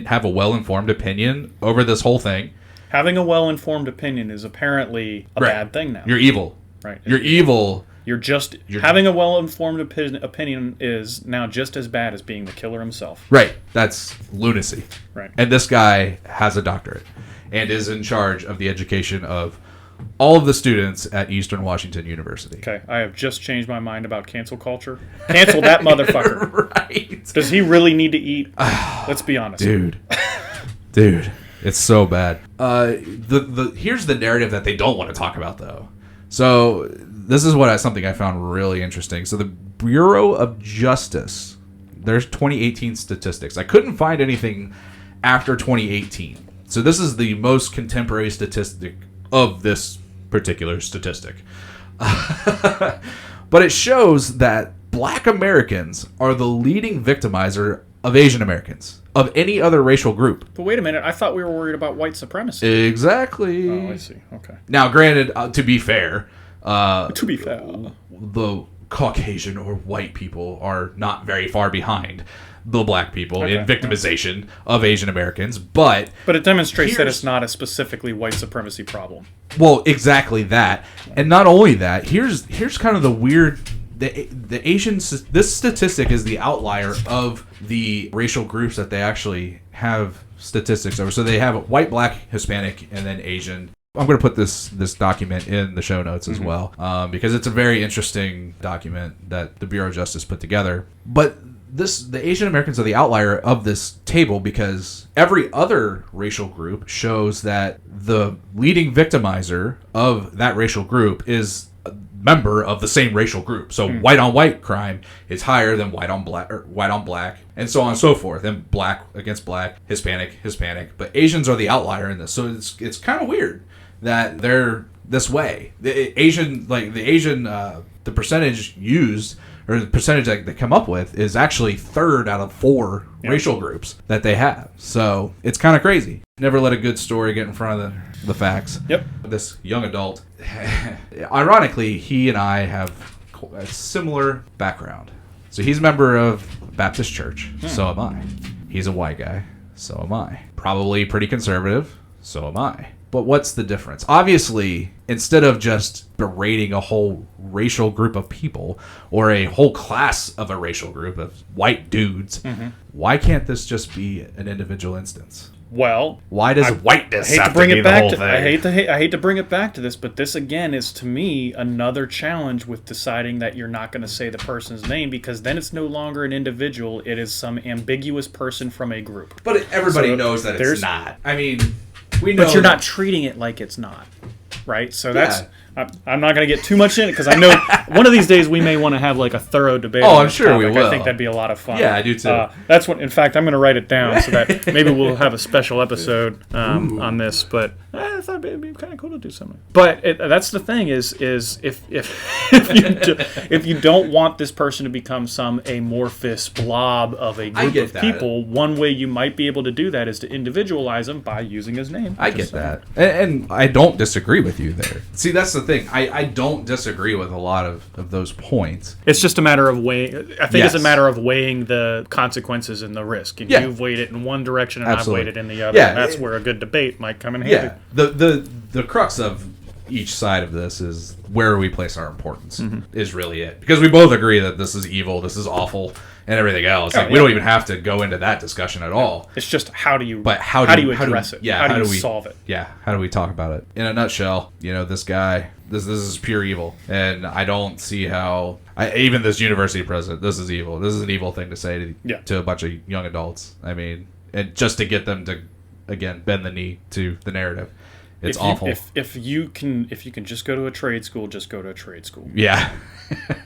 have a well-informed opinion over this whole thing?
Having a well-informed opinion is apparently a bad thing now.
You're evil.
Right.
You're evil.
Having a well-informed opinion is now just as bad as being the killer himself.
Right. That's lunacy.
Right.
And this guy has a doctorate and is in charge of the education of all of the students at Eastern Washington University.
Okay, I have just changed my mind about cancel culture. Cancel that motherfucker.
Right.
Does he really need to eat? Let's be honest.
Dude. It's so bad. Here's the narrative that they don't want to talk about, though. So this is something I found really interesting. So the Bureau of Justice, there's 2018 statistics. I couldn't find anything after 2018. So this is the most contemporary statistic of this particular statistic. But it shows that Black Americans are the leading victimizer of Asian Americans, of any other racial group.
But wait a minute, I thought we were worried about white supremacy.
Exactly.
Oh, I see. Okay.
Now, granted, to be fair,
the
Caucasian or white people are not very far behind the black people in victimization of Asian Americans, but
it demonstrates that it's not a specifically white supremacy problem.
Well, exactly that, and not only that. Here's kind of the weird. The Asian, this statistic is the outlier of the racial groups that they actually have statistics over. So they have white, black, Hispanic, and then Asian. I'm going to put this document in the show notes as well, because it's a very interesting document that the Bureau of Justice put together. But the Asian Americans are the outlier of this table because every other racial group shows that the leading victimizer of that racial group is member of the same racial group. So white on white crime is higher than white on black, and so on and so forth. And black against black, Hispanic. But Asians are the outlier in this. So it's kind of weird that they're this way. The percentage used, or the percentage that they come up with, is actually third out of 4 racial groups that they have. So it's kind of crazy. Never let a good story get in front of the facts.
Yep.
This young adult, ironically, he and I have a similar background. So he's a member of Baptist Church. So am I. He's a white guy. So am I. Probably pretty conservative. So am I. But what's the difference? Obviously, instead of just berating a whole racial group of people or a whole class of a racial group of white dudes, why can't this just be an individual instance?
Well,
why does whiteness have to be the whole thing?
I hate to bring it back to this, but this again is to me another challenge with deciding that you're not going to say the person's name, because then it's no longer an individual; it is some ambiguous person from a group.
But everybody knows that it's not. I mean, we know.
But you're not treating it like it's not, right? So that's. I'm not going to get too much in it because I know one of these days we may want to have like a thorough debate.
Oh, I'm sure we will.
I think that'd be a lot of fun.
Yeah, I do too.
That's what. In fact, I'm going to write it down so that maybe we'll have a special episode on this. But I thought it'd be kind of cool to do something. But that's the thing is if you don't want this person to become some amorphous blob of a group of people, one way you might be able to do that is to individualize them by using his name.
I get that, and I don't disagree with you there. See, that's the thing. I don't disagree with a lot of those points.
It's just a matter of weighing. I think it's a matter of weighing the consequences and the risk. And you've weighed it in one direction and I've weighed it in the other. Yeah, and that's where a good debate might come in handy.
Yeah. The crux of each side of this is where we place our importance is really it. Because we both agree that this is evil, this is awful, and everything else. We don't even have to go into that discussion at all.
It's just how do you address it?
Yeah,
how do you solve it?
Yeah, how do we talk about it? In a nutshell, this guy, this is pure evil, and I don't see how even this university president, this is evil. This is an evil thing to say to a bunch of young adults. I mean, and just to get them to again bend the knee to the narrative. It's awful.
If you can just go to a trade school, just go to a trade school.
Yeah.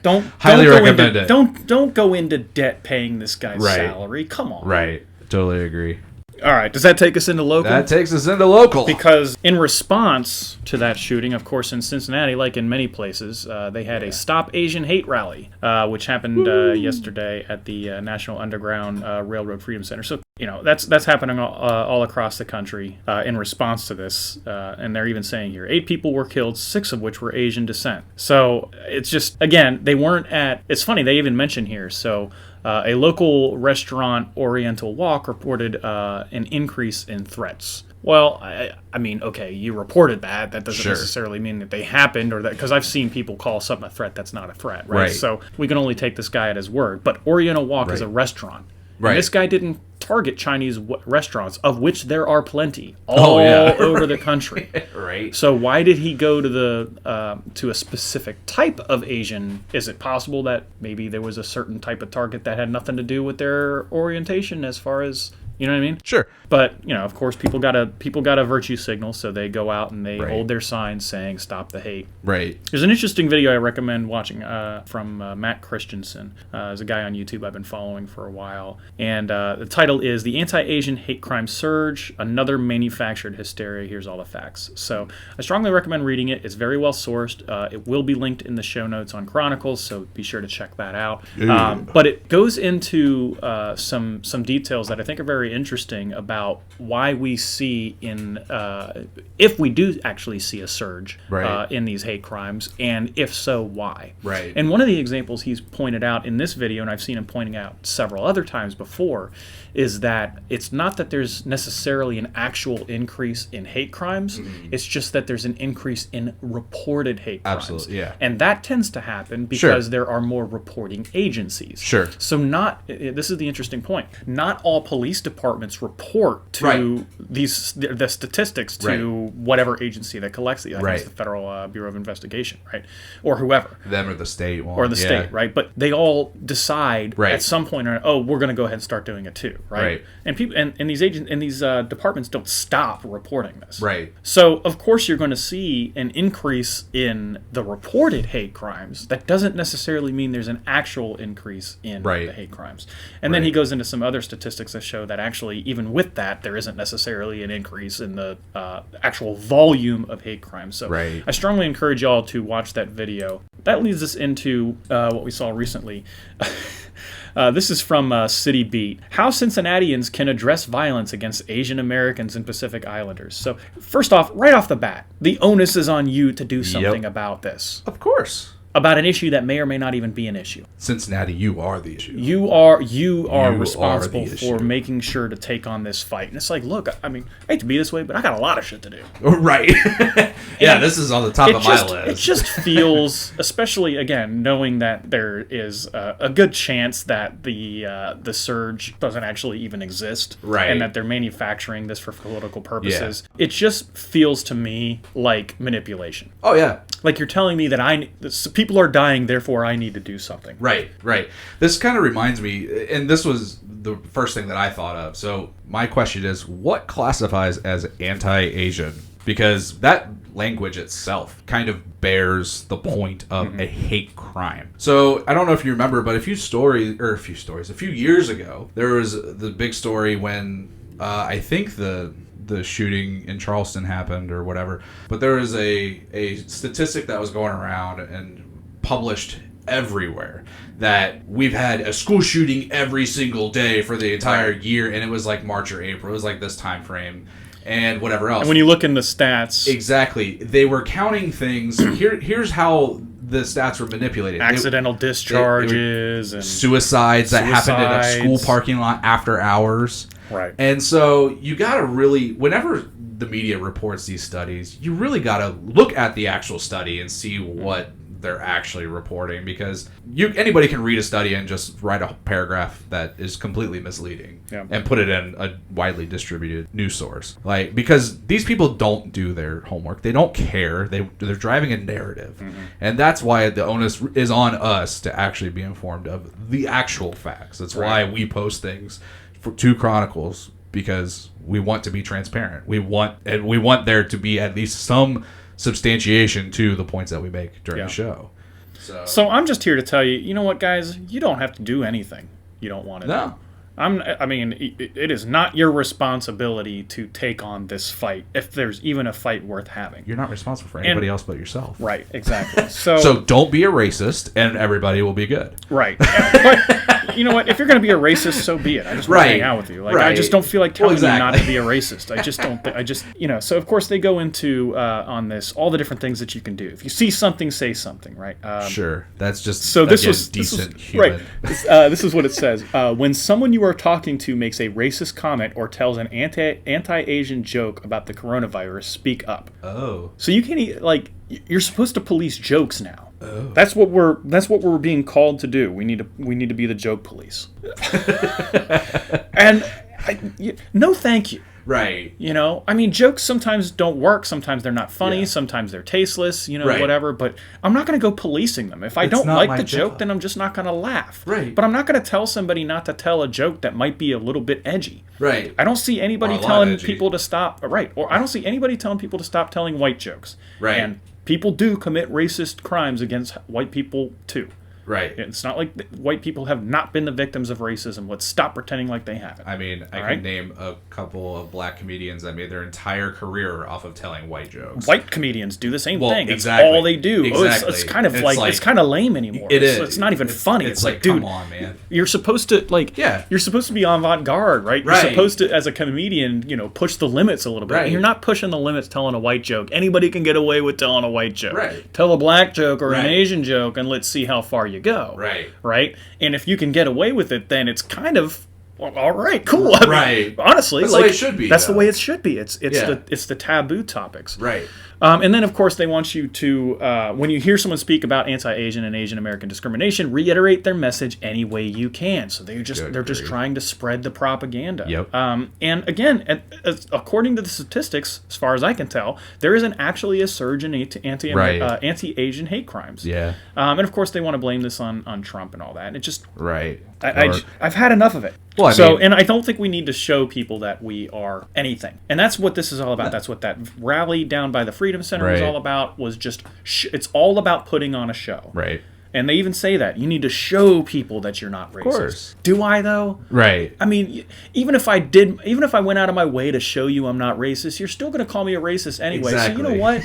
Don't
highly recommend it.
Don't go into debt paying this guy's salary. Come on.
Right. Totally agree.
All right. Does that take us into local?
That takes us into local.
Because in response to that shooting, of course, in Cincinnati, like in many places, they had a Stop Asian Hate rally, which happened yesterday at the National Underground Railroad Freedom Center. So, that's happening all across the country in response to this. And they're even saying here, 8 people were killed, 6 of which were Asian descent. So it's just, again, they weren't it's funny, they even mention here. So a local restaurant, Oriental Walk, reported an increase in threats. Well, I mean, okay, you reported that. That doesn't necessarily mean that they happened, or that, because I've seen people call something a threat that's not a threat, right? So we can only take this guy at his word. But Oriental Walk is a restaurant. Right. And this guy didn't target Chinese restaurants, of which there are plenty all over the country.
Right.
So why did he go to to a specific type of Asian? Is it possible that maybe there was a certain type of target that had nothing to do with their orientation, as far as, you know what I mean?
Sure.
But, of course, people got a virtue signal, so they go out and they hold their signs saying "Stop the Hate."
Right.
There's an interesting video I recommend watching from Matt Christensen. There's a guy on YouTube I've been following for a while, and the title is "The Anti-Asian Hate Crime Surge: Another Manufactured Hysteria. Here's all the facts." So I strongly recommend reading it. It's very well sourced. It will be linked in the show notes on Chronicles, so be sure to check that out. But it goes into some details that I think are very interesting about why we see if we do actually see a surge in these hate crimes, and if so, why.
Right.
And one of the examples he's pointed out in this video, and I've seen him pointing out several other times before, is that it's not that there's necessarily an actual increase in hate crimes, it's just that there's an increase in reported hate crimes.
Absolutely, yeah.
And that tends to happen because there are more reporting agencies.
Sure.
So this is the interesting point, not all police departments report to the statistics to whatever agency that collects these. I think it's the Federal Bureau of Investigation, right? Or whoever.
Them or the state one.
Or the state, right? But they all decide at some point, we're going to go ahead and start doing it too, right? And people and these departments don't stop reporting this.
Right.
So of course you're going to see an increase in the reported hate crimes. That doesn't necessarily mean there's an actual increase in the hate crimes. And then he goes into some other statistics that show that actually, even with that, there isn't necessarily an increase in the actual volume of hate crimes. So I strongly encourage y'all to watch that video. That leads us into what we saw recently. This is from City Beat. How Cincinnatians can address violence against Asian Americans and Pacific Islanders. So first off, right off the bat, the onus is on you to do something about this.
Of course.
About an issue that may or may not even be an issue.
Cincinnati, you are the issue.
You are responsible for making sure to take on this fight. And it's like, look, I mean, I hate to be this way, but I got a lot of shit to do.
Right. This is on the top of my list.
It just feels, especially, again, knowing that there is a good chance that the surge doesn't actually even exist.
Right.
And that they're manufacturing this for political purposes. Yeah. It just feels to me like manipulation.
Oh, yeah.
Like you're telling me that people are dying, therefore I need to do something.
Right. This kind of reminds me, and this was the first thing that I thought of. So my question is, what classifies as anti-Asian? Because that language itself kind of bears the point of a hate crime. So I don't know if you remember, but a few years ago, there was the big story when I think the shooting in Charleston happened or whatever, but there was a statistic that was going around and published everywhere that we've had a school shooting every single day for the entire year, and it was like March or April. It was like this time frame and whatever else.
And when you look in the stats,
exactly, they were counting things. Here's how the stats were manipulated.
Accidental discharges and
suicides that happened in a school parking lot after hours.
Right.
And so you got to really, whenever the media reports these studies, you really got to look at the actual study and see what they're actually reporting, because anybody can read a study and just write a paragraph that is completely misleading and put it in a widely distributed news source. Like, because these people don't do their homework. They don't care. They're driving a narrative. And that's why the onus is on us to actually be informed of the actual facts. That's why we post things to Chronicles, because we want to be transparent. We want there to be at least some substantiation to the points that we make during the show.
So I'm just here to tell you, you know what, guys? You don't have to do anything you don't want to do. I mean, it is not your responsibility to take on this fight, if there's even a fight worth having.
You're not responsible for anybody else but yourself.
Right, exactly. So
don't be a racist, and everybody will be good.
Right. But you know what? If you're going to be a racist, so be it. I just want to hang out with you. Like, I just don't feel like telling you not to be a racist. I just don't. So of course they go into on this all the different things that you can do. If you see something, say something. Right.
Sure. That's just
decent
human.
Right. This is what it says. When someone you are talking to makes a racist comment or tells an anti-Asian joke about the coronavirus, speak up.
Oh. So
you can't, you're supposed to police jokes now. Oh. That's what we're being called to do. We need to be the joke police. And no thank you.
Right.
You know, I mean, jokes sometimes don't work. Sometimes they're not funny. Sometimes they're tasteless, whatever. But I'm not going to go policing them. If I don't like the joke, then I'm just not going to laugh.
Right.
But I'm not going to tell somebody not to tell a joke that might be a little bit edgy.
Right.
I don't see anybody telling people to stop. Right. Or I don't see anybody telling people to stop telling white jokes.
Right.
And people do commit racist crimes against white people, too.
Right.
It's not like white people have not been the victims of racism. Let's stop pretending like they haven't.
I mean, I can name a couple of black comedians that made their entire career off of telling white jokes.
White comedians do the same thing.
Exactly.
It's all they do.
Exactly.
It's kind of it's kind of lame anymore.
It is.
It's not even funny.
It's like,
dude,
come on, man.
You're supposed to You're supposed to be avant-garde, right? You're supposed to, as a comedian, push the limits a little bit.
Right.
And you're not pushing the limits telling a white joke. Anybody can get away with telling a white joke.
Right.
Tell a black joke or an Asian joke, and let's see how far you go.
Right.
Right? And if you can get away with it, then it's kind of all right, cool. I mean, honestly,
that's the way it should be.
That's the way it should be. It's the taboo topics.
Right.
And then, of course, they want you to, when you hear someone speak about anti-Asian and Asian American discrimination, reiterate their message any way you can. So they're just trying to spread the propaganda.
Yep.
And again, according to the statistics, as far as I can tell, there isn't actually a surge in anti-Asian hate crimes.
Yeah.
And of course, they want to blame this on Trump and all that. And it just I've had enough of it.
Well,
and I don't think we need to show people that we are anything. And that's what this is all about. That's what that rally down by the Freedom Center was all about. Was just it's all about putting on a show.
Right.
And they even say that you need to show people that you're not racist. Of
course.
Do I though?
Right.
I mean, even if I went out of my way to show you I'm not racist, you're still going to call me a racist anyway.
Exactly.
So you know what?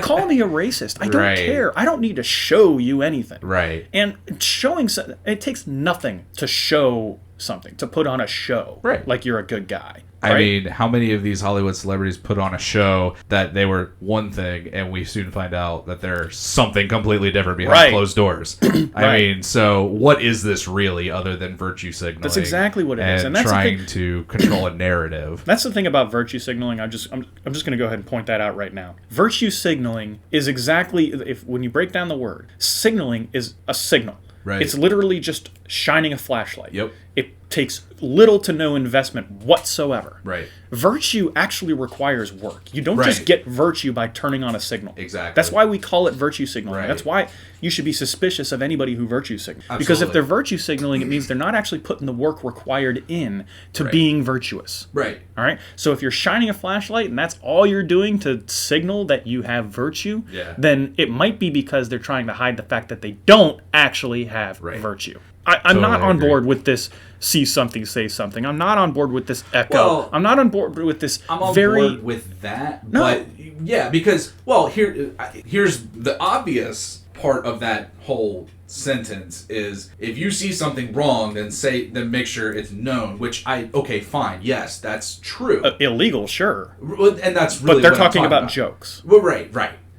Call me a racist. I don't care. I don't need to show you anything.
Right.
And it takes nothing to show something, to put on a show.
Right.
Like you're a good guy.
I mean, how many of these Hollywood celebrities put on a show that they were one thing, and we soon find out that they're something completely different behind closed doors? I mean, so what is this really other than virtue signaling?
That's exactly what it is.
And that's trying to control a narrative.
That's the thing about virtue signaling. I'm just going to go ahead and point that out right now. Virtue signaling is exactly, when you break down the word, signaling is a signal.
Right.
It's literally just shining a flashlight.
Yep.
It takes little to no investment whatsoever.
Right.
Virtue actually requires work. You don't just get virtue by turning on a signal.
Exactly.
That's why we call it virtue signaling.
Right.
That's why you should be suspicious of anybody who virtue signals.
Absolutely.
Because if they're virtue signaling, it means they're not actually putting the work required in to being virtuous.
Right.
All right? So if you're shining a flashlight and that's all you're doing to signal that you have virtue, then it might be because they're trying to hide the fact that they don't actually have virtue. I'm not on board with this see something, say something. I'm not on board with this echo.
Well,
I'm not on board with this
I'm on board with that.
No.
But, yeah, because, here's the obvious part of that whole sentence is if you see something wrong, then make sure it's known, which fine. Yes, that's true.
Illegal, sure.
And that's really
But they're
what
talking
I'm
about
about
jokes.
Well, right.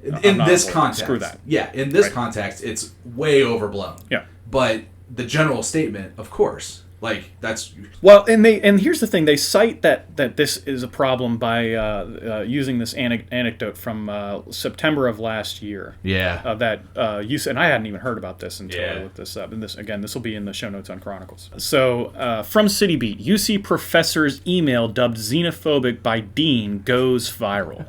In this context.
Screw that.
Yeah, in this context, it's way overblown.
Yeah.
But the general statement, of course, Like, that's...
Well, and here's the thing. They cite that this is a problem by using this anecdote from September of last year.
Yeah.
And I hadn't even heard about this until I looked this up. And this will be in the show notes on Chronicles. So, from City Beat, UC professor's email dubbed xenophobic by dean goes viral.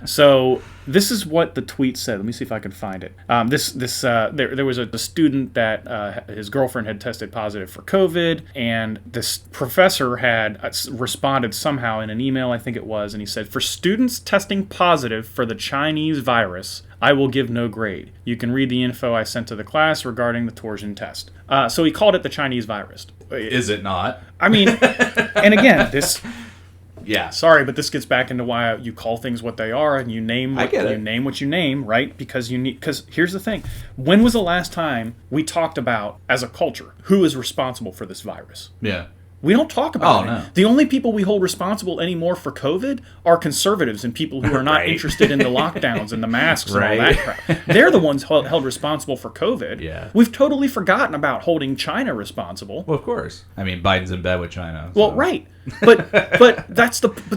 So... This is what the tweet said. Let me see if I can find it. There was a student that his girlfriend had tested positive for COVID, and this professor had responded somehow in an email, I think it was, and he said, "For students testing positive for the Chinese virus, I will give no grade. You can read the info I sent to the class regarding the torsion test." So he called it the Chinese virus.
Is it not?
I mean, and again, this...
Yeah.
Sorry, but this gets back into why you call things what they are and you name what you name, right? Because here's the thing. When was the last time we talked about, as a culture, who is responsible for this virus?
Yeah.
We don't talk about it.
No.
The only people we hold responsible anymore for COVID are conservatives and people who are not interested in the lockdowns and the masks and all that crap. They're the ones held responsible for COVID.
Yeah.
We've totally forgotten about holding China responsible.
Well, of course. I mean, Biden's in bed with China.
So. Well, right. But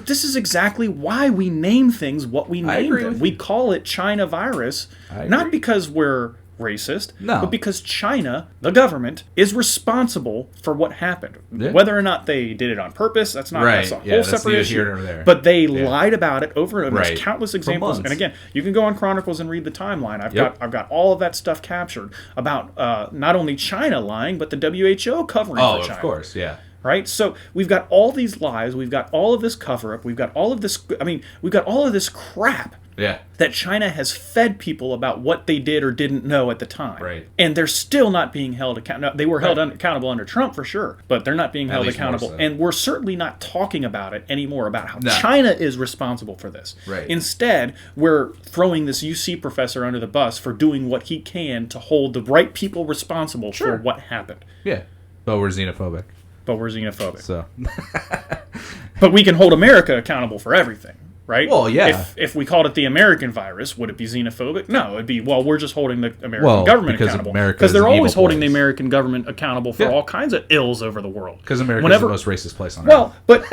this is exactly why we name things what we name them. We call it China virus, not because we're racist, but because China, the government, is responsible for what happened. Yeah. Whether or not they did it on purpose, that's not that's a whole separate issue. But they lied about it over and over. There's countless examples. And again, you can go on Chronicles and read the timeline. I've got all of that stuff captured about not only China lying, but the WHO covering for China.
Of course, yeah.
Right? So we've got all these lies, we've got all of this cover-up, we've got all of this crap that China has fed people about what they did or didn't know at the time.
Right.
And they're still not being held accountable. They were held accountable under Trump for sure, but they're not being held accountable. And we're certainly not talking about it anymore, about how China is responsible for this.
Right.
Instead, we're throwing this UC professor under the bus for doing what he can to hold the right people responsible for what happened.
Yeah. But we're xenophobic.
So, but we can hold America accountable for everything, right?
Well, yeah.
If we called it the American virus, would it be xenophobic? No, it'd be, we're just holding the American government accountable. Because they're always holding the American government accountable for all kinds of ills over the world.
Because America is the most racist place on earth.
Well, but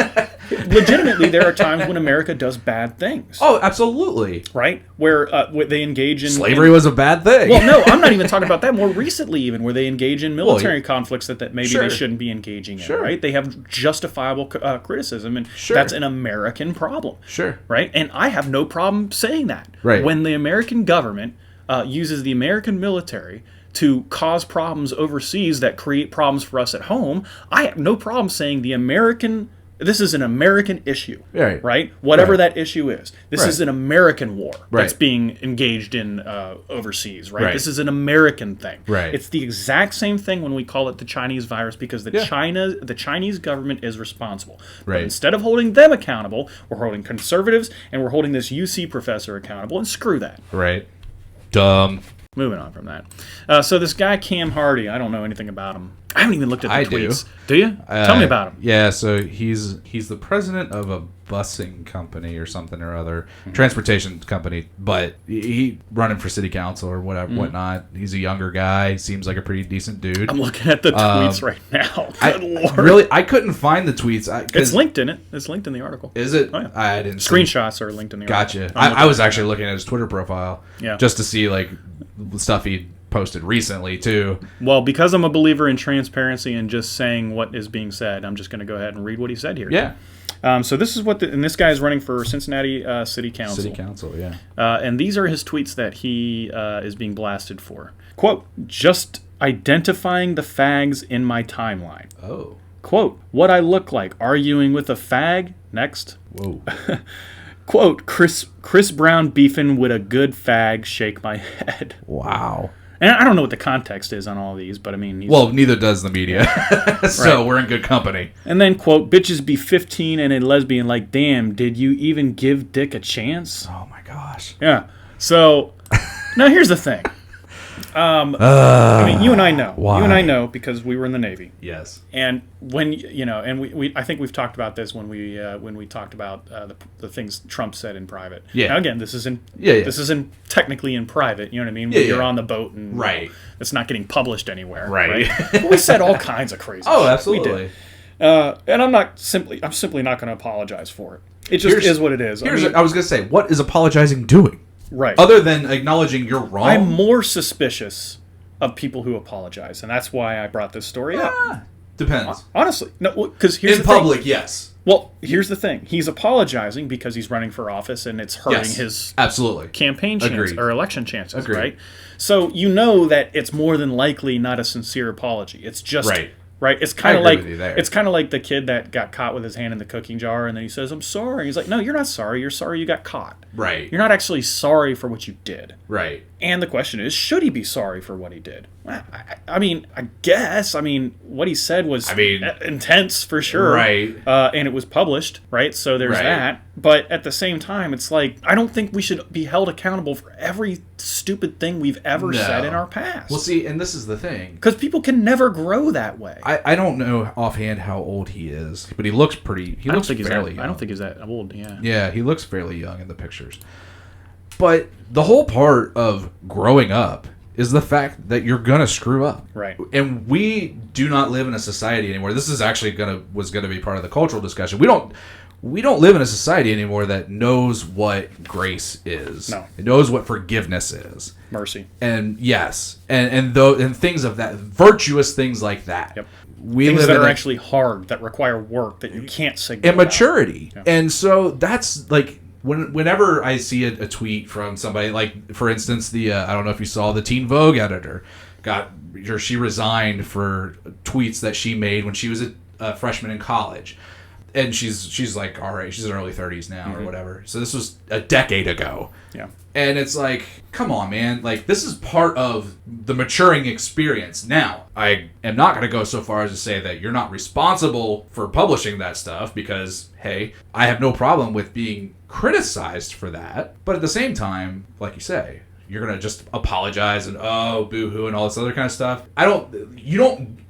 legitimately, there are times when America does bad things.
Oh, absolutely.
Right? Where they engage in...
Slavery was a bad thing.
Well, no, I'm not even talking about that. More recently, even, where they engage in military conflicts that maybe they shouldn't be engaging in, right? They have justifiable criticism, and that's an American problem.
Sure.
Right? And I have no problem saying that.
Right.
When the American government uses the American military to cause problems overseas that create problems for us at home, I have no problem saying this is an American issue, right? Whatever that issue is. This is an American war that's being engaged in overseas, right? This is an American thing.
Right.
It's the exact same thing when we call it the Chinese virus, because the Chinese government is responsible. But instead of holding them accountable, we're holding conservatives and we're holding this UC professor accountable, and screw that.
Right. Dumb.
Moving on from that. So this guy, Cam Hardy, I don't know anything about him. I haven't even looked at the tweets. Do you? Tell me about him.
Yeah, so he's the president of a busing company or something or other, transportation company, but he running for city council or whatnot. He's a younger guy. Seems like a pretty decent dude.
I'm looking at the tweets right now. Good Lord.
Really, I couldn't find the tweets.
It's linked in it. It's linked in the article.
Is it?
Oh, yeah.
I didn't.
Screenshots are linked in the article.
Gotcha. I was actually looking at his Twitter profile just to see like the stuff he posted recently too.
Well, because I'm a believer in transparency and just saying what is being said, I'm just going to go ahead and read what he said here.
Yeah.
So this is and this guy is running for Cincinnati City Council.
City Council, yeah.
And these are his tweets that he is being blasted for. Quote, "Just identifying the fags in my timeline."
Oh.
Quote, "What I look like arguing with a fag?" Next.
Whoa.
Quote, Chris Brown beefing with a good fag, shake my head."
Wow.
And I don't know what the context is on all these, but I mean...
Well, neither does the media. So we're in good company.
And then, quote, "Bitches be 15 and a lesbian, like, damn, did you even give dick a chance?"
Oh, my gosh.
Yeah. So, now here's the thing. I mean, you and I know.
Why?
You and I know because we were in the Navy.
Yes.
And when and we I think we've talked about this when we talked about the things Trump said in private.
Yeah.
Now again, this isn't this isn't technically in private. You know what I mean? When you're on the boat and it's not getting published anywhere.
Right.
But we said all kinds of crazy.
Oh,
shit.
absolutely.
We did. And I'm simply not going to apologize for it. It just is what it is.
I was going to say, what is apologizing doing?
Right.
Other than acknowledging you're wrong.
I'm more suspicious of people who apologize, and that's why I brought this story up.
Depends.
Honestly, no, because here's
in public, yes.
Well, here's the thing: he's apologizing because he's running for office, and it's hurting his campaign chances or election chances, right? So you know that it's more than likely not a sincere apology. It's just right. It's kind of like the kid that got caught with his hand in the cooking jar, and then he says, "I'm sorry." He's like, "No, you're not sorry. You're sorry you got caught.
Right.
You're not actually sorry for what you did.
Right."
And the question is, should he be sorry for what he did? I mean, I guess. I mean, what he said was intense for sure.
Right.
And it was published, right? So there's that. But at the same time, it's like, I don't think we should be held accountable for every stupid thing we've ever said in our past.
Well, see, and this is the thing.
Because people can never grow that way.
I don't know offhand how old he is, but he looks pretty... I don't think
he's that old, yeah.
Yeah, he looks fairly young in the pictures. But the whole part of growing up is the fact that you're gonna screw up,
right?
And we do not live in a society anymore. This is actually was gonna be part of the cultural discussion. We don't live in a society anymore that knows what grace is.
No,
it knows what forgiveness is,
mercy,
and and things of that, virtuous things like that.
Yep.
Things
that are actually hard, that require work, that you can't signal
and maturity,
yeah.
And so that's like. Whenever I see a tweet from somebody, like, for instance, I don't know if you saw the Teen Vogue editor she resigned for tweets that she made when she was a freshman in college. And she's like, all right, she's in her early 30s now or whatever. So this was a decade ago.
Yeah.
And it's like, come on, man. Like, this is part of the maturing experience. Now, I am not going to go so far as to say that you're not responsible for publishing that stuff because, hey, I have no problem with being criticized for that. But at the same time, like you say, you're going to just apologize and, oh, boo-hoo and all this other kind of stuff.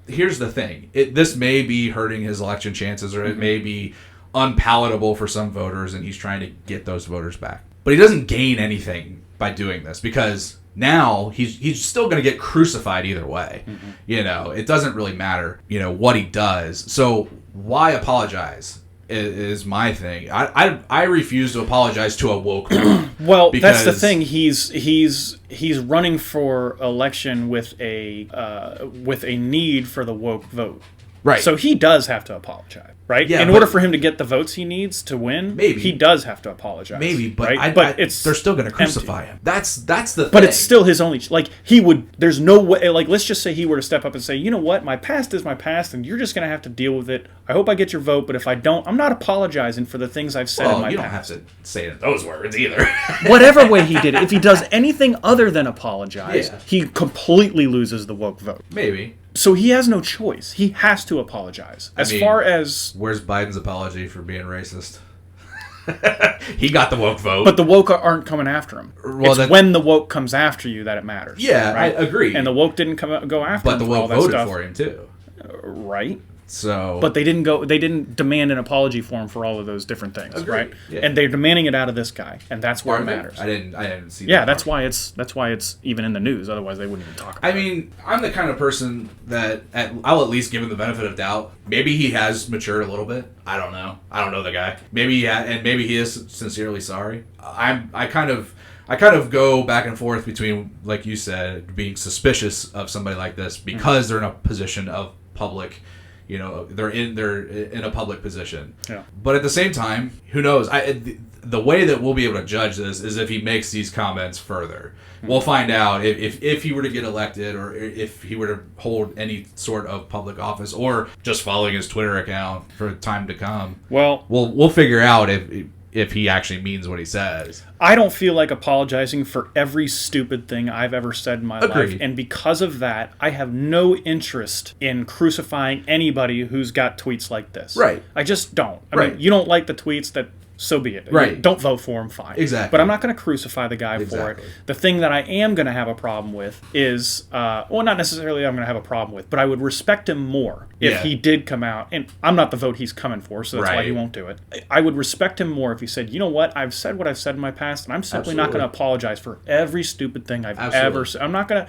Here's the thing. This may be hurting his election chances, or it may be unpalatable for some voters, and he's trying to get those voters back. But he doesn't gain anything by doing this, because now he's still going to get crucified either way. Mm-hmm. You know, it doesn't really matter, what he does. So why apologize is my thing. I refuse to apologize to a woke vote.
Well, that's the thing. He's running for election with a need for the woke vote.
Right.
So he does have to apologize, right?
Yeah,
in order for him to get the votes he needs to win,
maybe
he does have to apologize.
Maybe, but
right?
they're still going to crucify him. That's the thing.
But it's still his only... he would... There's no way... let's just say he were to step up and say, you know what? My past is my past, and you're just going to have to deal with it. I hope I get your vote, but if I don't, I'm not apologizing for the things I've said in my past.
You don't have to say it in those words either.
Whatever way he did it, if he does anything other than apologize, he completely loses the woke vote.
Maybe.
So he has no choice. He has to apologize. Far as...
Where's Biden's apology for being racist? He got the woke vote.
But the woke aren't coming after him. Well, it's when the woke comes after you that it matters.
Yeah, right? I agree.
And the woke didn't go after him.
But the woke voted for him, too.
Right.
So,
but they didn't demand an apology for him for all of those different things, right? Yeah. And they're demanding it out of this guy, and that's where it matters. I
didn't see that.
Yeah, that's why it's even in the news. Otherwise, they wouldn't even talk about it.
I mean, I'm the kind of person that I'll at least give him the benefit of doubt. Maybe he has matured a little bit. I don't know. I don't know the guy. Maybe he is sincerely sorry. I kind of go back and forth between, like you said, being suspicious of somebody like this because they're in a position of public. They're in a public position. Yeah. But at the same time, who knows? The way that we'll be able to judge this is if he makes these comments further. Mm-hmm. We'll find out if he were to get elected, or if he were to hold any sort of public office, or just following his Twitter account for time to come.
Well,
we'll figure out if he actually means what he says.
I don't feel like apologizing for every stupid thing I've ever said in my life. And because of that, I have no interest in crucifying anybody who's got tweets like this.
Right.
I just don't. I mean, you don't like the tweets that so be it.
Right.
Don't vote for him, fine.
Exactly.
But I'm not going to crucify the guy for it. The thing that I am going to have a problem with is, well, not necessarily I'm going to have a problem with, but I would respect him more if he did come out, and I'm not the vote he's coming for, so that's why he won't do it. I would respect him more if he said, you know what, I've said what I've said in my past, and I'm simply not going to apologize for every stupid thing I've ever said. I'm not going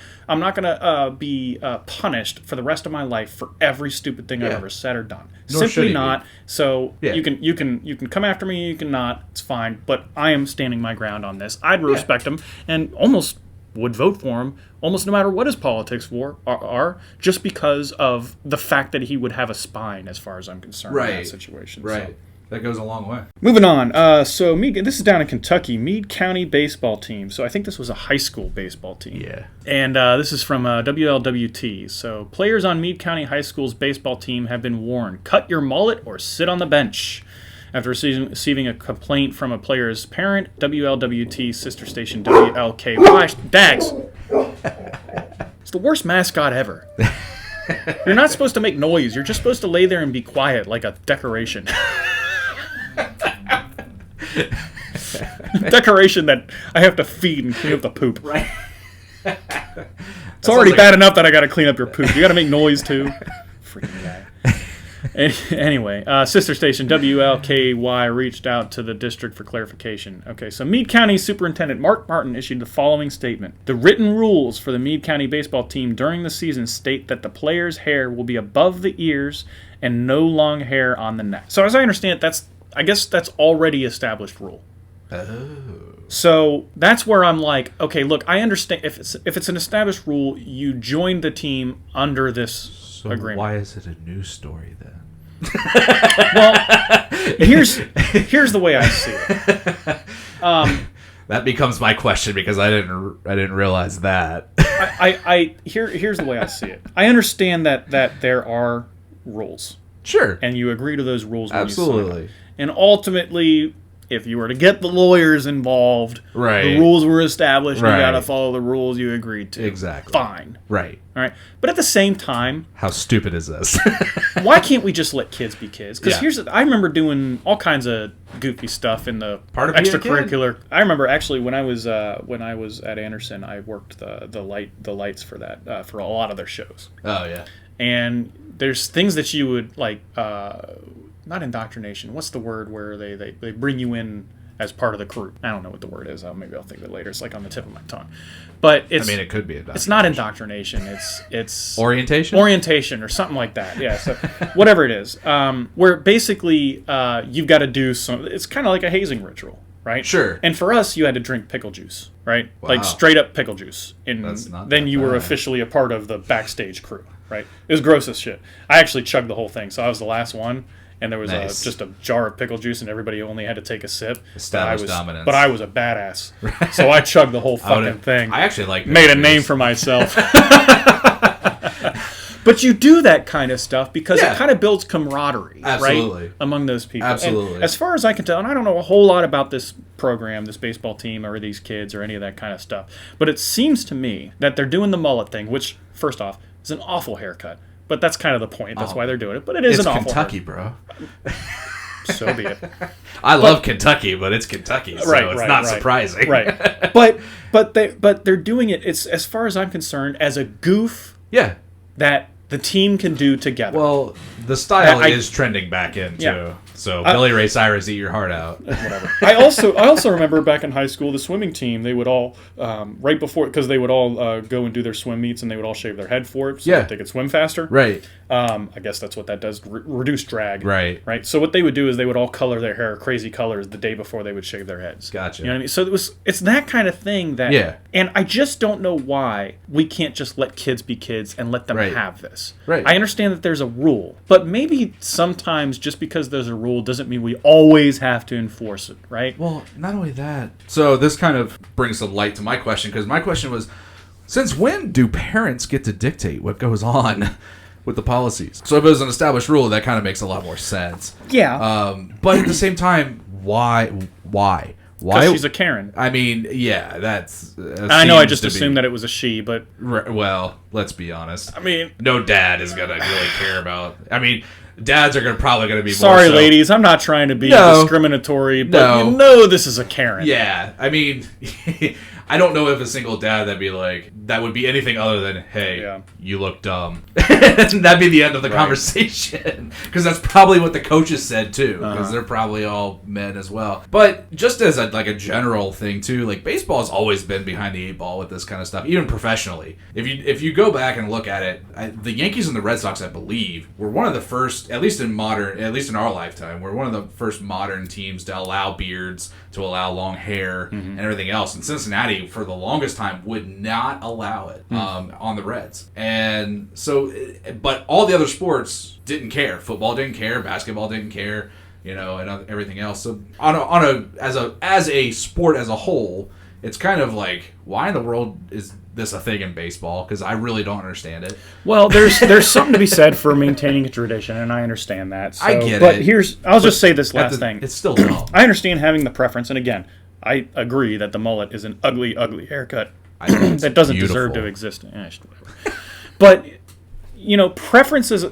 to be punished for the rest of my life for every stupid thing I've ever said or done. Simply not. So you can come after me, you can not. It's fine. But I am standing my ground on this. I'd respect him and almost would vote for him, almost no matter what his politics are, just because of the fact that he would have a spine, as far as I'm concerned, in that situation.
Right.
So.
That goes a long way.
Moving on. So Meade, this is down in Kentucky, Meade County baseball team. So I think this was a high school baseball team.
Yeah.
And this is from WLWT. So players on Meade County High School's baseball team have been warned, cut your mullet or sit on the bench. After receiving a complaint from a player's parent, WLWT sister station WLKY. Dags! It's the worst mascot ever. You're not supposed to make noise. You're just supposed to lay there and be quiet like a decoration. Decoration that I have to feed and clean up the poop.
Right.
It's already bad enough that I got to clean up your poop. You got to make noise too. Freaking guy. Anyway, sister station WLKY reached out to the district for clarification. Okay, so Meade County Superintendent Mark Martin issued the following statement. The written rules for the Meade County baseball team during the season state that the player's hair will be above the ears and no long hair on the neck. So as I understand it, I guess that's already established rule.
Oh.
So that's where I'm like, okay, look, I understand if it's an established rule, you joined the team under this agreement.
Why is it a news story then?
Well, here's the way I see it.
That becomes my question because I didn't realize that.
Here's the way I see it. I understand that there are rules.
Sure.
And you agree to those rules when
Absolutely.
you sign up. And ultimately, if you were to get the lawyers involved, the rules were established, you got to follow the rules you agreed to.
Exactly.
Fine.
Right.
All right. But at the same time...
How stupid is this?
Why can't we just let kids be kids? Because I remember doing all kinds of goofy stuff in the
part of
extracurricular. I remember actually when I was at Anderson, I worked the lights for that for a lot of their shows.
Oh yeah.
And there's things that you would like, not indoctrination. What's the word where they bring you in as part of the crew? I don't know what the word is. Maybe I'll think of it later. It's like on the tip of my tongue. But
it could be indoctrination.
It's not indoctrination. It's
orientation
or something like that. Yeah. So whatever it is, where basically you've got to do some. It's kind of like a hazing ritual, right?
Sure.
And for us, you had to drink pickle juice, right?
Wow.
Like straight up pickle juice, and then you were officially a part of the backstage crew, right? It was gross as shit. I actually chugged the whole thing, so I was the last one. And there was just a jar of pickle juice, and everybody only had to take a sip.
Established dominance.
But I was a badass, so I chugged the whole fucking thing.
I actually
made a name for myself. But you do that kind of stuff because it kind of builds camaraderie, right, among those people.
Absolutely.
And as far as I can tell, and I don't know a whole lot about this program, this baseball team, or these kids, or any of that kind of stuff, but it seems to me that they're doing the mullet thing, which, first off, is an awful haircut. But that's kind of the point. That's why they're doing it. But it's an awful
Kentucky, bro.
So be it.
I love Kentucky, but it's Kentucky, so it's not surprising.
Right. But they're doing it. It's, as far as I'm concerned, as a goof.
Yeah. That
the team can do together.
Well, the style is trending back in too. Yeah. So Billy Ray Cyrus, eat your heart out.
Whatever. I also remember back in high school, the swimming team, they would all right before, because they would all go and do their swim meets, and they would all shave their head for it so that they could swim faster.
Right.
I guess that's what that does, reduce drag.
Right.
Right. So what they would do is they would all color their hair crazy colors the day before they would shave their heads.
Gotcha.
You know what I mean? So it's that kind of thing that.
Yeah.
And I just don't know why we can't just let kids be kids and let them have this.
Right.
I understand that there's a rule, but maybe sometimes just because there's a rule doesn't mean we always have to enforce it, right?
Well, not only that. So this kind of brings some light to my question, because my question was, since when do parents get to dictate what goes on with the policies? So if it was an established rule, that kind of makes a lot more sense.
Yeah.
But at the same time, why?
Because she's a Karen.
I mean, yeah, that's...
I know I just assumed that it was a she, but...
Well, let's be honest.
I mean...
No dad is going to really care about... I mean, dads are probably going to be
Sorry,
more so.
Ladies, I'm not trying to be discriminatory, but you know this is a Karen.
Yeah, I mean, I don't know if a single dad that would be anything other than, hey, you look dumb. That'd be the end of the conversation. Because that's probably what the coaches said, too. Because they're probably all men as well. But just as a general thing, too, like, baseball has always been behind the 8 ball with this kind of stuff, even professionally. If you go back and look at it, the Yankees and the Red Sox, I believe, were one of the first, at least in our lifetime, were one of the first modern teams to allow beards, to allow long hair, and everything else. And Cincinnati, for the longest time, would not allow it on the Reds. And so, but all the other sports didn't care. Football didn't care. Basketball didn't care. And everything else. So as a sport as a whole, it's kind of like, why in the world is this a thing in baseball? Because I really don't understand it.
Well, there's something to be said for maintaining a tradition, and I understand that. So,
I get
but
it.
I'll just say this last thing.
It's still dumb.
I understand having the preference, and again, I agree that the mullet is an ugly, ugly haircut that doesn't deserve to exist. But preferences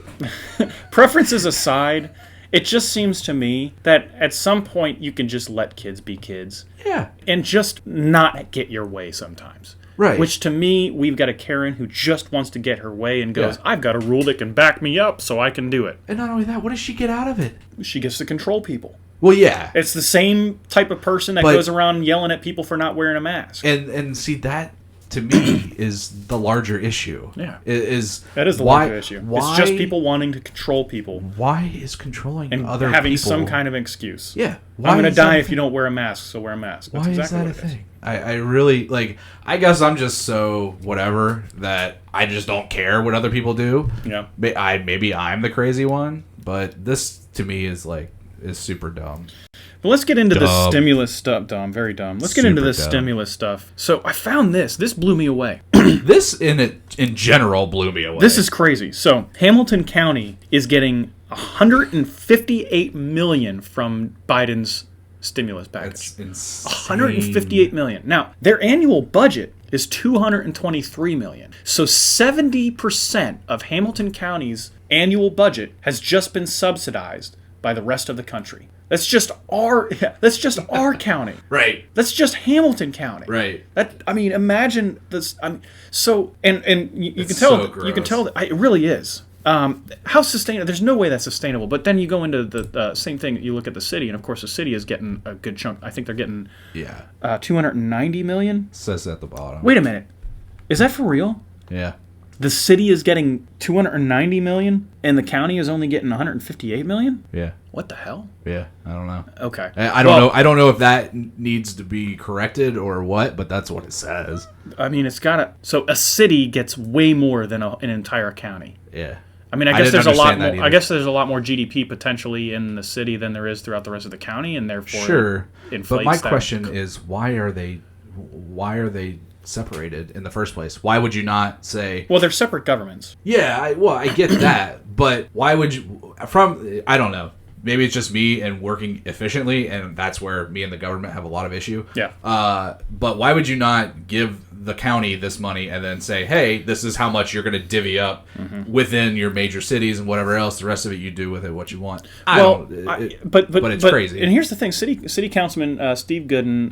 aside, it just seems to me that at some point you can just let kids be kids.
Yeah.
And just not get your way sometimes.
Right.
Which to me, we've got a Karen who just wants to get her way and goes, I've got a rule that can back me up so I can do it.
And not only that, what does she get out of it?
She gets to control people.
Well, yeah.
It's the same type of person that goes around yelling at people for not wearing a mask.
And see, that to me is the larger issue.
Yeah.
That is
the larger issue. It's just people wanting to control people.
Why is controlling
and
other
having
people...
some kind of excuse.
Yeah.
I'm going to die if you don't wear a mask, so wear a mask. That's
why
exactly
is that a thing? I really, I guess I'm just so whatever that I just don't care what other people do.
Yeah.
Maybe I'm the crazy one, but this to me is super dumb.
But let's get into the stimulus stuff. Dumb, very dumb. Let's get into this stimulus stuff. So I found this. This blew me away.
This in general blew me away.
This is crazy. So Hamilton County is getting $158 million from Biden's stimulus package.
That's insane.
$158 million. Now, their annual budget is $223 million. So 70% of Hamilton County's annual budget has just been subsidized by the rest of the country. That's just our county.
Right.
That's just Hamilton County.
Right.
Imagine this. You can tell.
So
You can tell that it really is. How sustainable? There's no way that's sustainable. But then you go into the same thing. You look at the city, and of course the city is getting a good chunk. I think they're getting $290 million.
Says at the bottom.
Wait a minute, is that for real?
Yeah.
The city is getting $290 million, and the county is only getting $158 million.
Yeah.
What the hell?
Yeah, I don't know.
Okay.
I don't know. I don't know if that needs to be corrected or what, but that's what it says.
I mean, it's got to. So a city gets way more than an entire county.
Yeah.
I mean, I guess there's a lot more. I guess there's a lot more GDP potentially in the city than there is throughout the rest of the county, and therefore inflates.
But my question is, why are they separated in the first place? Why would you not say?
Well, they're separate governments.
Yeah, I get that, but why would you? I don't know. Maybe it's just me and working efficiently, and that's where me and the government have a lot of issue.
Yeah.
But why would you not give the county this money and then say, hey, this is how much you're going to divvy up within your major cities and whatever else, the rest of it you do with it what you want.
But
it's crazy.
And here's the thing: City Councilman Steve Gooden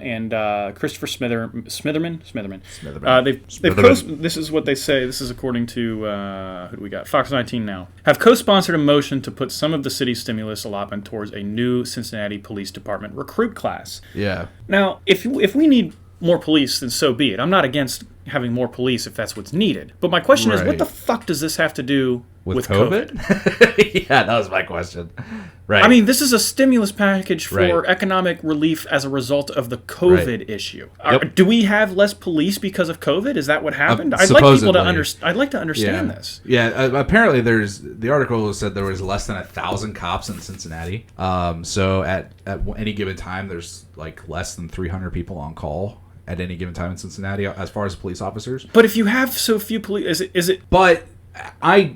and Christopher Smitherman. This is what they say. This is according to who do we got? Fox 19 now have co-sponsored a motion to put some of the city's stimulus allotment towards a new Cincinnati Police Department recruit class.
Yeah.
Now, if we need more police, then so be it. I'm not against having more police if that's what's needed. But my question is, what the fuck does this have to do with COVID?
Yeah, that was my question. Right.
I mean, this is a stimulus package for economic relief as a result of the COVID issue.
Yep.
Do we have less police because of COVID? Is that what happened? I'd like people to understand. I'd like to understand this.
Yeah. Apparently, the article said there was less than 1,000 cops in Cincinnati. So at any given time, there's less than 300 people on call at any given time in Cincinnati as far as police officers.
But if you have so few police, is it?
But I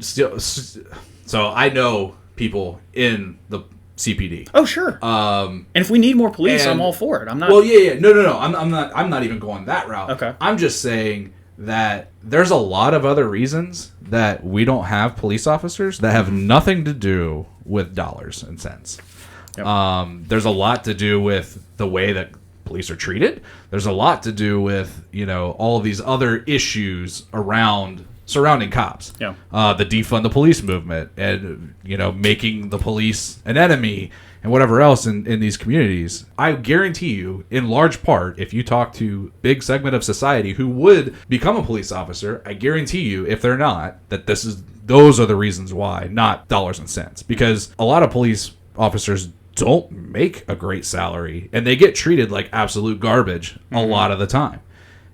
know people in the CPD.
Oh, sure. And if we need more police, I'm all for it. I'm not.
Well, yeah. No. I'm not even going that route.
Okay.
I'm just saying that there's a lot of other reasons that we don't have police officers that have nothing to do with dollars and cents. Yep. There's a lot to do with the way that police are treated. There's a lot to do with, all of these other issues surrounding cops.
Yeah.
The defund the police movement and, making the police an enemy and whatever else in these communities. I guarantee you, in large part, if you talk to a big segment of society who would become a police officer, I guarantee you, if they're not, that those are the reasons why, not dollars and cents. Because a lot of police officers don't make a great salary, and they get treated like absolute garbage a lot of the time,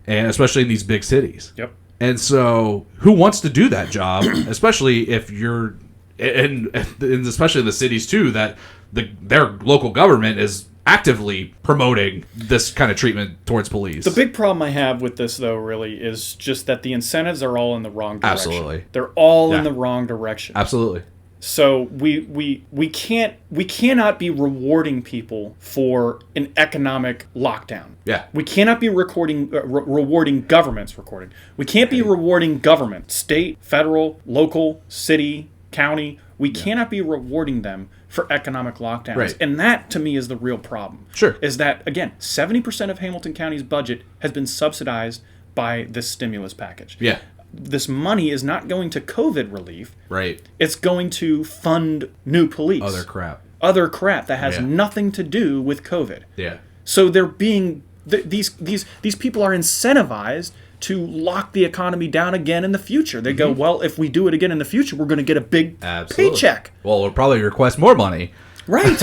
and especially in these big cities.
Yep.
And so, who wants to do that job, especially if you're, and especially in the cities too, that their local government is actively promoting this kind of treatment towards police.
The big problem I have with this, though, really, is just that the incentives are all in the wrong direction.
Absolutely.
They're all in the wrong direction.
Absolutely.
So we cannot be rewarding people for an economic lockdown.
Yeah.
We cannot be rewarding governments. We can't be rewarding government, state, federal, local, city, county. We cannot be rewarding them for economic lockdowns.
Right.
And that, to me, is the real problem.
Sure.
Is that, again, 70% of Hamilton County's budget has been subsidized by this stimulus package.
Yeah.
This money is not going to COVID relief.
Right.
It's going to fund new police. Other crap that has nothing to do with COVID.
Yeah.
So they're being these people are incentivized to lock the economy down again in the future. They go, well, if we do it again in the future, we're going to get a big paycheck.
Well, we'll probably request more money.
Right.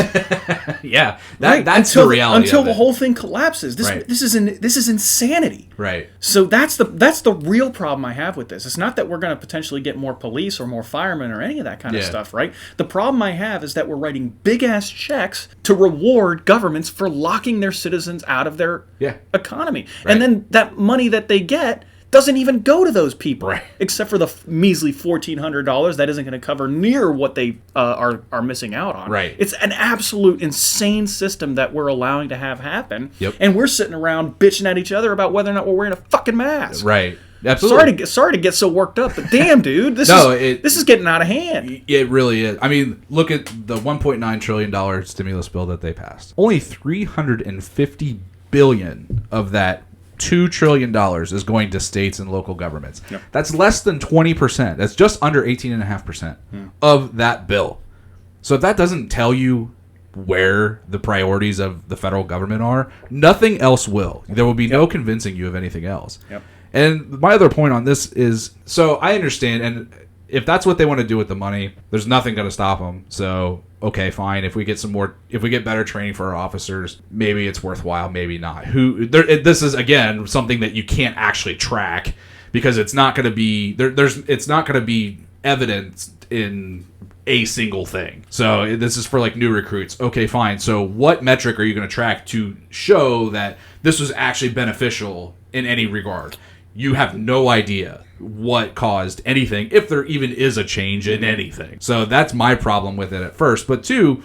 Yeah. That's the reality.
Until the whole thing collapses. This is insanity.
Right.
So that's the real problem I have with this. It's not that we're going to potentially get more police or more firemen or any of that kind of stuff, right? The problem I have is that we're writing big ass checks to reward governments for locking their citizens out of their economy. Right. And then that money that they get doesn't even go to those people, except for the measly $1,400 that isn't going to cover near what they are missing out on.
Right.
It's an absolute insane system that we're allowing to have happen,
Yep.
and we're sitting around bitching at each other about whether or not we're wearing a fucking mask.
Right. Absolutely.
Sorry to get so worked up, but damn, dude, this is getting out of hand.
It really is. I mean, look at the $1.9 trillion stimulus bill that they passed. Only $350 billion of that $2 trillion is going to states and local governments. Yep. That's less than 20%. That's just under 18.5% of that bill. So if that doesn't tell you where the priorities of the federal government are, nothing else will. There will be no convincing you of anything else. Yep. And my other point on this is, so I understand, and if that's what they want to do with the money, there's nothing going to stop them. So, okay, fine. If we get better training for our officers, maybe it's worthwhile, maybe not. This is, again, something that you can't actually track because it's not going to be it's not going to be evidence in a single thing. So this is for like new recruits. Okay, fine. So what metric are you going to track to show that this was actually beneficial in any regard? You have no idea what caused anything, if there even is a change in anything. So that's my problem with it at first. But two,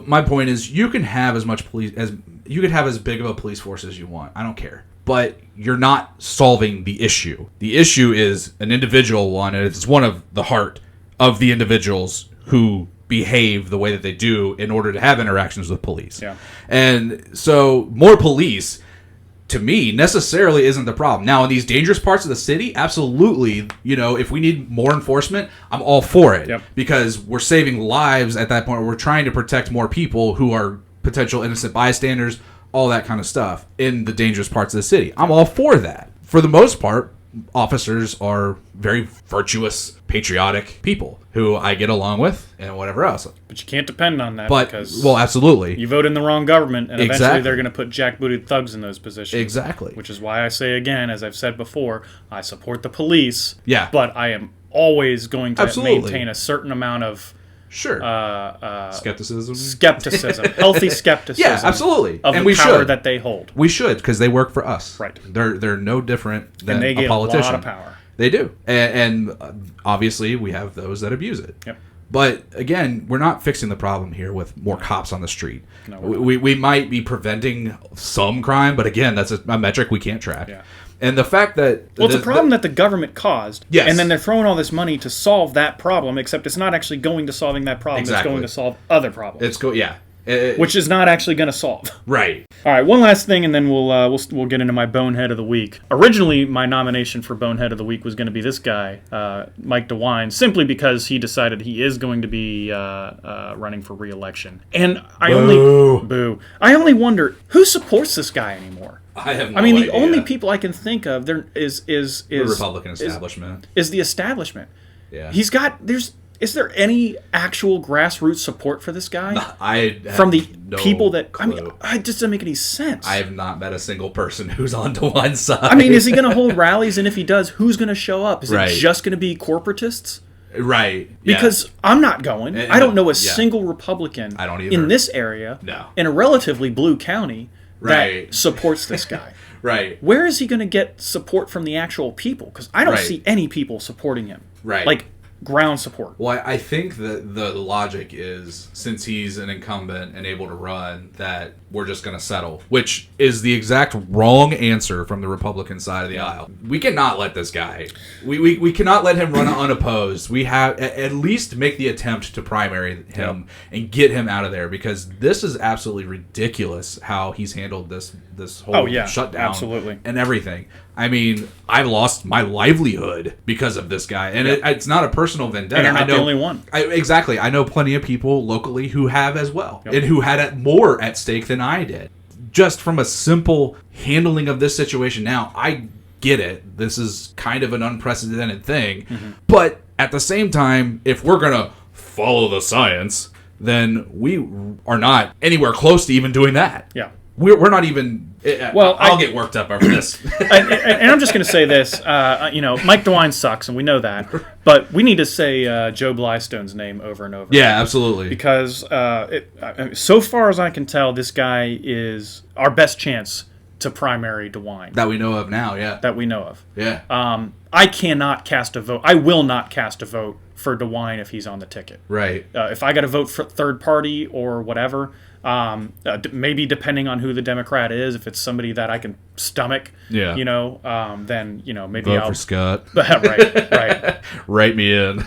my point is you can have as much police as you could have as big of a police force as you want. I don't care. But you're not solving the issue. The issue is an individual one, and it's one of the heart of the individuals who behave the way that they do in order to have interactions with police. Yeah. And so more police, to me, necessarily isn't the problem. Now, in these dangerous parts of the city, absolutely, if we need more enforcement, I'm all for it. Yep. Because we're saving lives at that point. We're trying to protect more people who are potential innocent bystanders, all that kind of stuff in the dangerous parts of the city. I'm all for that. For the most part, officers are very virtuous, patriotic people who I get along with and whatever else.
But you can't depend on that because
absolutely.
You vote in the wrong government and eventually they're going to put jackbooted thugs in those positions.
Exactly.
Which is why I say again, as I've said before, I support the police.
Yeah.
But I am always going to maintain a certain amount of
skepticism,
healthy skepticism.
Yeah, absolutely.
Of and the power that they hold.
We should, because they work for us.
Right.
They're no different than
and they get
a politician.
A lot of power.
They do, and obviously we have those that abuse it.
Yep.
But again, we're not fixing the problem here with more cops on the street.
No,
we might be preventing some crime, but again, that's a metric we can't track.
Yeah.
And the fact that...
Well, it's a problem that the government caused.
Yes.
And then they're throwing all this money to solve that problem, except it's not actually going to solving that problem.
Exactly.
It's going to solve other problems. Which is not actually going to solve.
Right.
All right, one last thing, and then we'll get into my Bonehead of the Week. Originally, my nomination for Bonehead of the Week was going to be this guy, Mike DeWine, simply because he decided he is going to be running for re-election. And I only wonder, who supports this guy anymore?
I have no idea.
The only people I can think of is the
Republican establishment.
Is the establishment.
Yeah.
Is there any actual grassroots support for this guy?
From
the people that... clue. It just doesn't make any sense.
I have not met a single person who's on DeWine's side.
Is he going to hold rallies? And if he does, who's going to show up? Is it just going to be corporatists?
Right.
Because I'm not going. I don't know a single Republican in this area, in a relatively blue county, that supports this guy.
Right.
Where is he going to get support from the actual people? Because I don't see any people supporting him.
Right.
Like, ground support.
Well, I think that the logic is, since he's an incumbent and able to run, that we're just going to settle, which is the exact wrong answer from the Republican side of the aisle. We cannot let this guy. We cannot let him run unopposed. We have at least make the attempt to primary him and get him out of there, because this is absolutely ridiculous how he's handled this whole shutdown and everything. I've lost my livelihood because of this guy, and it's not a personal vendetta.
And you're not the only one.
Exactly. I know plenty of people locally who have as well, and who had more at stake than I did. Just from a simple handling of this situation now, I get it. This is kind of an unprecedented thing, but at the same time, if we're going to follow the science, then we are not anywhere close to even doing that.
Yeah.
We're not even... Well, I'll get worked up over this.
and I'm just going to say this. Mike DeWine sucks, and we know that. But we need to say Joe Blystone's name over and over.
Yeah, absolutely.
Because so far as I can tell, this guy is our best chance to primary DeWine.
That we know of now, yeah.
That we know of.
Yeah.
I cannot cast a vote. I will not cast a vote for DeWine if he's on the ticket.
Right.
If I got to vote for third party or whatever... maybe depending on who the Democrat is, if it's somebody that I can stomach, then maybe
vote for Scott.
right.
Write me in.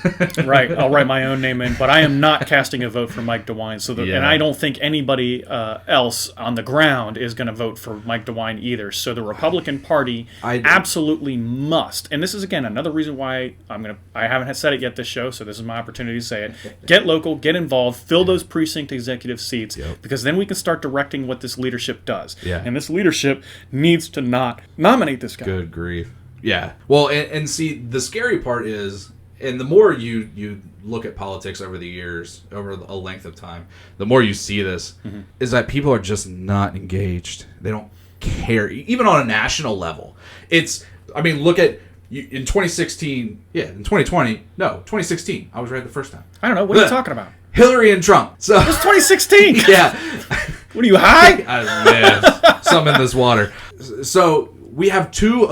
Right, I'll write my own name in, but I am not casting a vote for Mike DeWine. And I don't think anybody else on the ground is going to vote for Mike DeWine either. So the Republican Party absolutely must. And this is again another reason why I haven't said it yet this show, so this is my opportunity to say it. Get local, get involved, fill those precinct executive seats. Yep. Because then we can start directing what this leadership does. Yeah. And this leadership needs to not nominate this guy.
Good grief. Yeah. Well, and see, the scary part is, and the more you look at politics over the years, over a length of time, the more you see this, is that people are just not engaged. They don't care, even on a national level. Look at... in 2016, in 2016, I was right the first time.
I don't know, what are you talking about?
Hillary and Trump. So
it was 2016.
Yeah.
What are you, high?
Man, some in this water. So we have two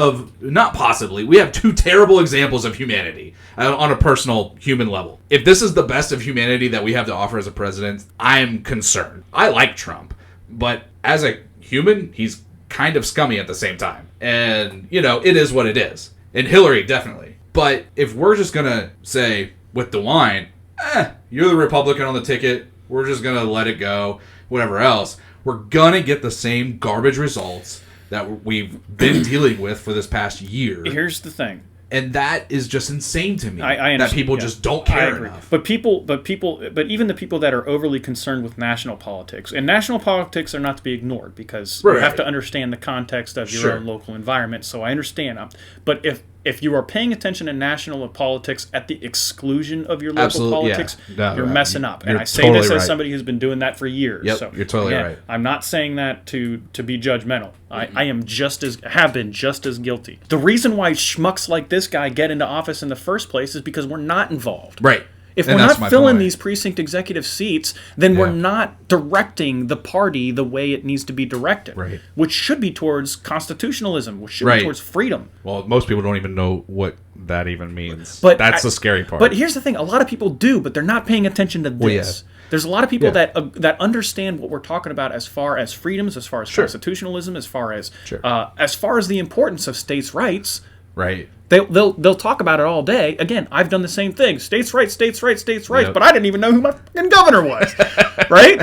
terrible examples of humanity on a personal human level. If this is the best of humanity that we have to offer as a president, I'm concerned. I like Trump, but as a human, he's kind of scummy at the same time. And, it is what it is. And Hillary, definitely. But if we're just going to say, with DeWine, you're the Republican on the ticket, we're just going to let it go, whatever else, we're going to get the same garbage results that we've been dealing with for this past year.
Here's the thing.
And that is just insane to me.
I understand,
that people just don't care enough.
But even the people that are overly concerned with national politics, and national politics are not to be ignored, because you have to understand the context of your own local environment. So I understand. But if you are paying attention to national politics at the exclusion of your local politics, you're messing up. And I say this as somebody who's been doing that for years.
Yep,
so
you're totally right.
I'm not saying that to be judgmental. I am have been just as guilty. The reason why schmucks like this guy get into office in the first place is because we're not involved.
Right.
If we're not filling these precinct executive seats, then we're not directing the party the way it needs to be directed, which should be towards constitutionalism, which should be towards freedom.
Well, most people don't even know what that even means. But that's the scary part.
But here's the thing. A lot of people do, but they're not paying attention to this. There's a lot of people that understand what we're talking about as far as freedoms, as far as constitutionalism, as far as the importance of states' rights.
Right.
They'll talk about it all day. Again, I've done the same thing. States' rights, states' rights, states' rights. But I didn't even know who my fucking governor was. Right?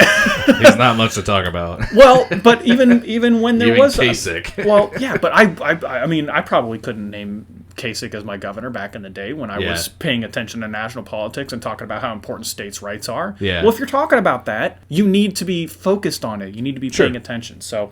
There's not much to talk about.
Well, but even when there was
Kasich.
Well, yeah, but I mean, I probably couldn't name Kasich as my governor back in the day when I was paying attention to national politics and talking about how important states' rights are.
Yeah.
Well, if you're talking about that, you need to be focused on it. You need to be paying attention. So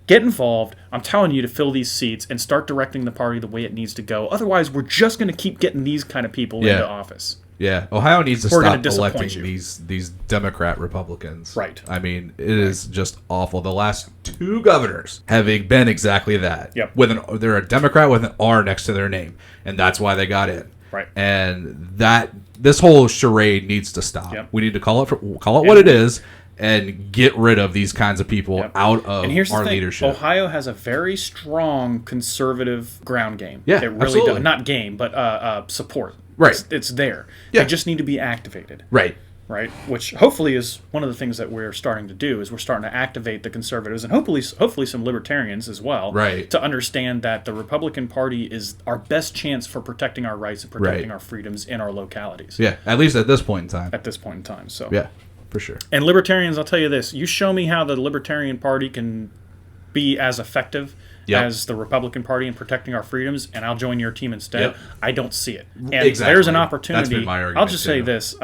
get involved. I'm telling you to fill these seats and start directing the party the way it needs to go. Otherwise, we're just going to keep getting these kind of people into office.
Yeah, Ohio needs to stop electing these Democrat Republicans.
Right.
I mean, it is just awful. The last 2 governors having been exactly that.
Yep.
They're a Democrat with an R next to their name, and that's why they got in.
Right.
And this whole charade needs to stop.
Yep.
We need to call it what it is and get rid of these kinds of people out of our leadership.
Ohio has a very strong conservative ground game.
Yeah,
it really
absolutely.
does. Not game, but support.
Right.
It's there.
Yeah.
They just need to be activated.
Right.
Right. Which hopefully is one of the things that we're starting to do is we're starting to activate the conservatives and hopefully some libertarians as well.
Right.
To understand that the Republican Party is our best chance for protecting our rights and protecting our freedoms in our localities.
Yeah. At least at this point in time.
At this point in time. So.
Yeah. For sure.
And libertarians, I'll tell you this: you show me how the Libertarian Party can be as effective as the Republican Party in protecting our freedoms, and I'll join your team instead.
Yep.
I don't see it. And
exactly.
There's an opportunity.
That's been my argument,
I'll just say this: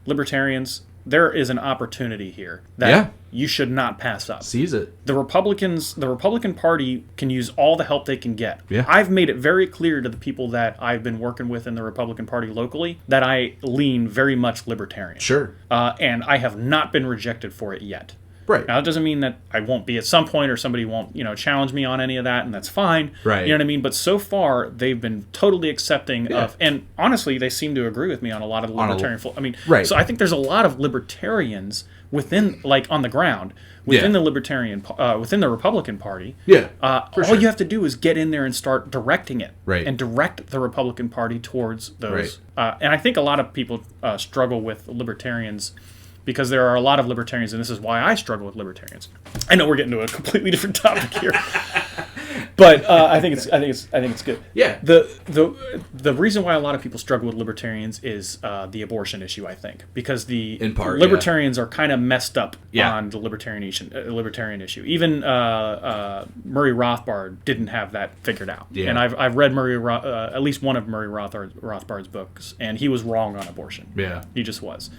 libertarians, there is an opportunity here that you should not pass up.
Seize it.
The Republican Party can use all the help they can get.
Yeah.
I've made it very clear to the people that I've been working with in the Republican Party locally that I lean very much libertarian.
Sure.
And I have not been rejected for it yet.
Right.
Now, it doesn't mean that I won't be at some point or somebody won't, challenge me on any of that, and that's fine.
Right.
You know what I mean? But so far, they've been totally accepting of, and honestly, they seem to agree with me on a lot of the libertarian. So I think there's a lot of libertarians within, on the ground, within the within the Republican Party.
Yeah.
All you have to do is get in there and start directing it.
Right.
And direct the Republican Party towards those. Right. And I think a lot of people struggle with libertarians because there are a lot of libertarians, and this is why I struggle with libertarians. I know we're getting to a completely different topic here, but I think it's good.
Yeah.
The reason why a lot of people struggle with libertarians is the abortion issue. I think because libertarians are kind of messed up on the libertarian issue. Even Murray Rothbard didn't have that figured out. Yeah. And I've read at least one of Murray Rothbard's books, and he was wrong on abortion.
Yeah.
He just was.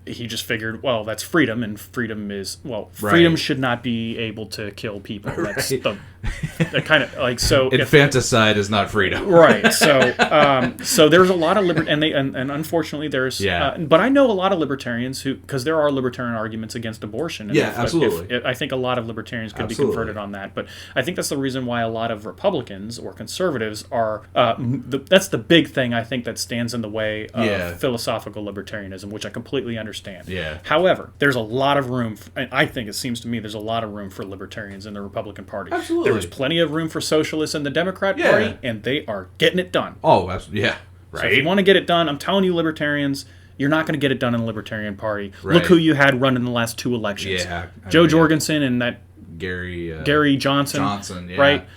He just figured, well, that's freedom, and freedom is freedom should not be able to kill people. That's the kind of so.
Infanticide is not freedom,
right? So there's a lot of and unfortunately there's but I know a lot of libertarians because there are libertarian arguments against abortion. And
absolutely.
I think a lot of libertarians could be converted on that, but I think that's the reason why a lot of Republicans or conservatives are. That's the big thing I think that stands in the way of philosophical libertarianism, which I completely understand.
Yeah.
However, there's a lot of room, and I think it seems to me there's a lot of room for libertarians in the Republican Party.
Absolutely.
There's plenty of room for socialists in the Democrat Party, and they are getting it done.
Oh, right.
So if you want to get it done, I'm telling you, libertarians, you're not going to get it done in the Libertarian Party.
Right.
Look who you had run in the last 2 elections.
Yeah.
Joe Jorgensen and that
Gary
Johnson.
Yeah.
Right?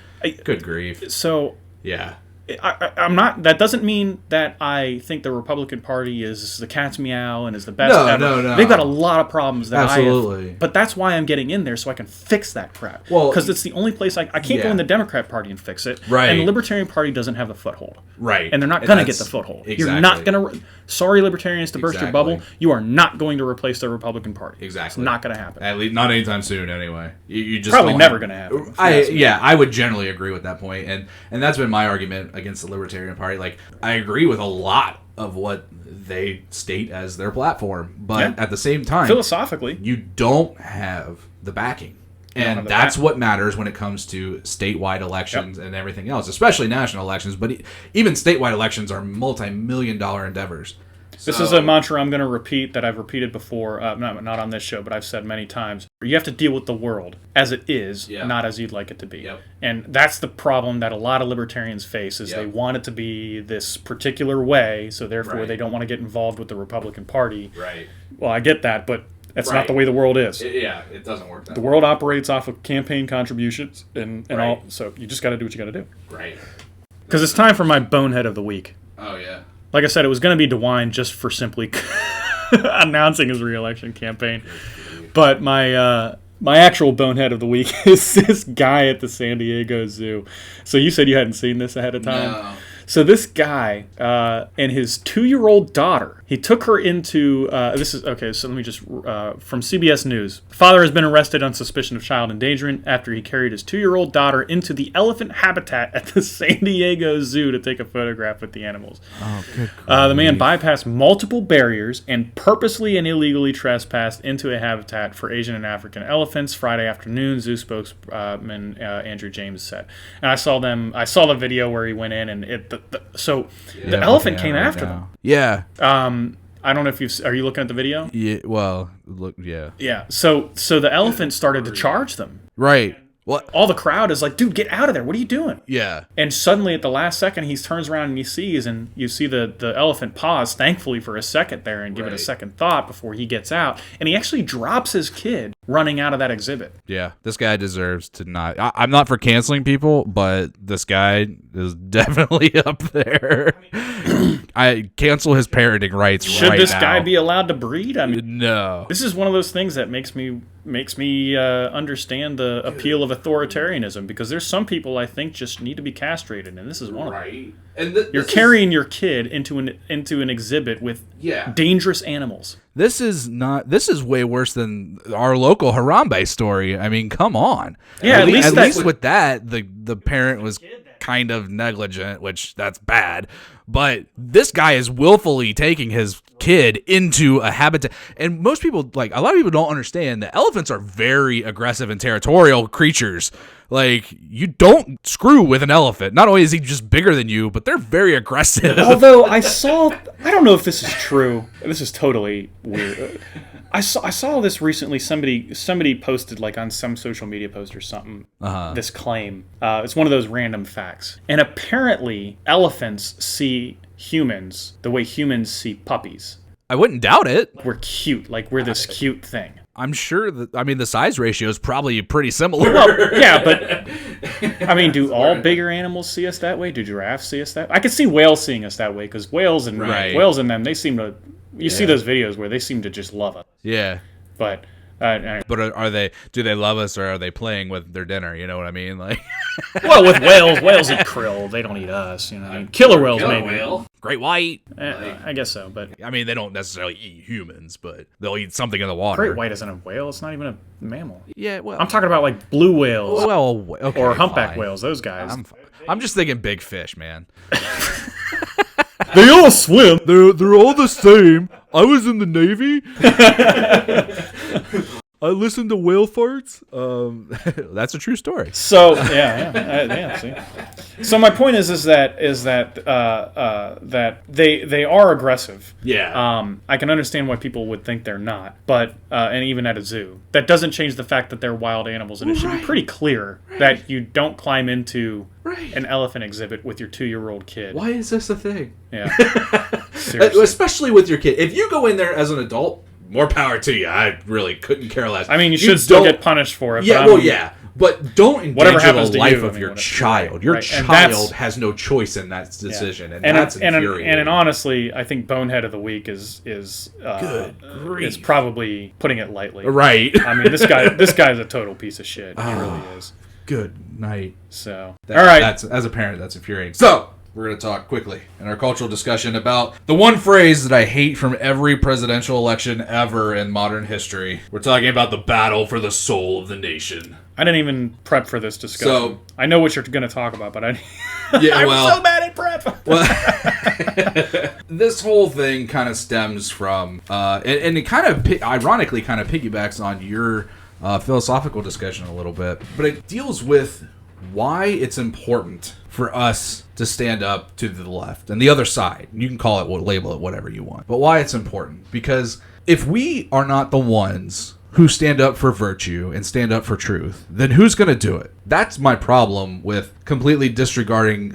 Good grief.
So
yeah.
I'm not. That doesn't mean that I think the Republican Party is the cat's meow and is the best ever.
No.
They've got a lot of problems that
Absolutely.
I have. But that's why I'm getting in there so I can fix that crap.
Well,
because it's the only place I can't go in the Democrat Party and fix it.
Right.
And the Libertarian Party doesn't have the foothold.
Right.
And they're not going to get the foothold.
Exactly.
You're not going to. Sorry, Libertarians, to burst your bubble. You are not going to replace the Republican Party.
Exactly.
It's not going to happen.
At least not anytime soon. Anyway, you just
probably never going to happen.
I would generally agree with that point, and that's been my argument against the Libertarian Party. Like, I agree with a lot of what they state as their platform, but at the same time,
philosophically,
you don't have the backing. And that's what matters when it comes to statewide elections and everything else, especially national elections. But even statewide elections are multi-million-dollar endeavors.
This is a mantra I'm going to repeat that I've repeated before, not on this show, but I've said many times. You have to deal with the world as it is, not as you'd like it to be.
Yep.
And that's the problem that a lot of libertarians face, is they want it to be this particular way, so therefore they don't want to get involved with the Republican Party.
Right.
Well, I get that, but that's not the way the world is.
It doesn't work that way.
The world operates off of campaign contributions and all, so you just got to do what you got to do.
Right.
Because it's time for my bonehead of the week.
Oh, yeah.
Like I said, it was going to be DeWine just for simply announcing his re-election campaign. But my actual bonehead of the week is this guy at the San Diego Zoo. So you said you hadn't seen this ahead of time?
No.
So this guy and his 2-year-old daughter, he took her into, this is, okay, so let me just, from CBS News. Father has been arrested on suspicion of child endangerment after he carried his 2-year-old daughter into the elephant habitat at the San Diego Zoo to take a photograph with the animals.
Oh, good
The man bypassed multiple barriers and purposely and illegally trespassed into a habitat for Asian and African elephants Friday afternoon, zoo spokesman Andrew James said. And I saw the video where he went in and the elephant came after them.
Yeah.
I don't know if are you looking at the video?
Yeah. Well, look. Yeah.
Yeah. So the elephant started to charge them.
Right. What?
All the crowd is like, dude, get out of there. What are you doing?
Yeah.
And suddenly at the last second, he turns around and you see the elephant pause, thankfully for a second there, and give it a second thought before he gets out. And he actually drops his kid running out of that exhibit.
Yeah. This guy deserves to not... I'm not for canceling people, but this guy is definitely up there. I cancel his parenting rights
Should
right
this
now.
guy be allowed to breed? I mean,
no.
This is one of those things that makes me understand the appeal of authoritarianism, because there's some people I think just need to be castrated, and this is one of them.
Right. And
You're carrying your kid into an exhibit with dangerous animals.
This is way worse than our local Harambe story. I mean, come on.
Yeah,
at least with that, the parent was kind of negligent, which that's bad. But this guy is willfully taking his kid into a habitat. And most people, like, a lot of people don't understand that elephants are very aggressive and territorial creatures. Like, you don't screw with an elephant. Not only is he just bigger than you, but they're very aggressive.
Although I don't know if this is true. This is totally weird. I saw this recently. Somebody posted, like, on some social media post or something, this claim. It's one of those random facts. And apparently elephants see humans the way humans see puppies.
I wouldn't doubt it.
We're cute. Like, we're this cute thing.
I'm sure the size ratio is probably pretty similar.
Well, yeah, but I mean, do all bigger animals see us that way? Do giraffes see us that way? I could see whales seeing us that way, because whales and them, they seem to. You see those videos where they seem to just love us.
Yeah.
But
are they? Do they love us, or are they playing with their dinner? You know what I mean? Like,
well, with whales eat krill. They don't eat us. You know, I mean, killer whales maybe.
Whale.
Great white.
I guess so, but
I mean, they don't necessarily eat humans, but they'll eat something in the water.
Great white isn't a whale. It's not even a mammal.
Yeah, well,
I'm talking about like blue whales.
Well, okay,
or humpback whales. Those guys.
I'm just thinking big fish, man.
They all swim.
They're all the same. I was in the Navy. I listened to whale farts. That's a true story.
So yeah. See. So my point is that they are aggressive.
Yeah.
I can understand why people would think they're not, but and even at a zoo, that doesn't change the fact that they're wild animals, and it should be pretty clear that you don't climb into an elephant exhibit with your 2-year-old kid.
Why is this a thing?
Yeah. Seriously.
Especially with your kid. If you go in there as an adult, more power to you. I really couldn't care less.
I mean, you should still get punished for it.
Yeah, but don't endanger the life of your child. Your child has no choice in that decision, and that's infuriating.
And honestly, I think Bonehead of the Week is probably putting it lightly.
Right.
I mean, this guy's a total piece of shit. He really is.
Good night.
So,
all right. That's, as a parent, that's infuriating. So, we're going to talk quickly in our cultural discussion about the one phrase that I hate from every presidential election ever in modern history. We're talking about the battle for the soul of the nation.
I didn't even prep for this discussion. So, I know what you're going to talk about, but I'm so bad at prep.
Well, this whole thing kind of stems from, and it kind of ironically kind of piggybacks on your philosophical discussion a little bit, but it deals with why it's important for us to stand up to the left and the other side. You can call it, label it whatever you want. But why it's important? Because if we are not the ones who stand up for virtue and stand up for truth, then who's going to do it? That's my problem with completely disregarding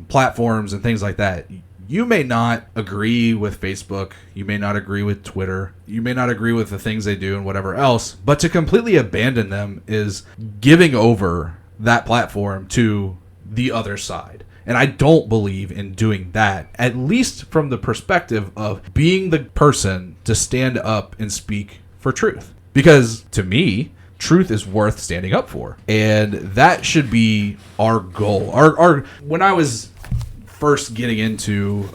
platforms and things like that. You may not agree with Facebook. You may not agree with Twitter. You may not agree with the things they do and whatever else. But to completely abandon them is giving over that platform to the other side. And I don't believe in doing that, at least from the perspective of being the person to stand up and speak for truth. Because to me, truth is worth standing up for. And that should be our goal. Our when I was first getting into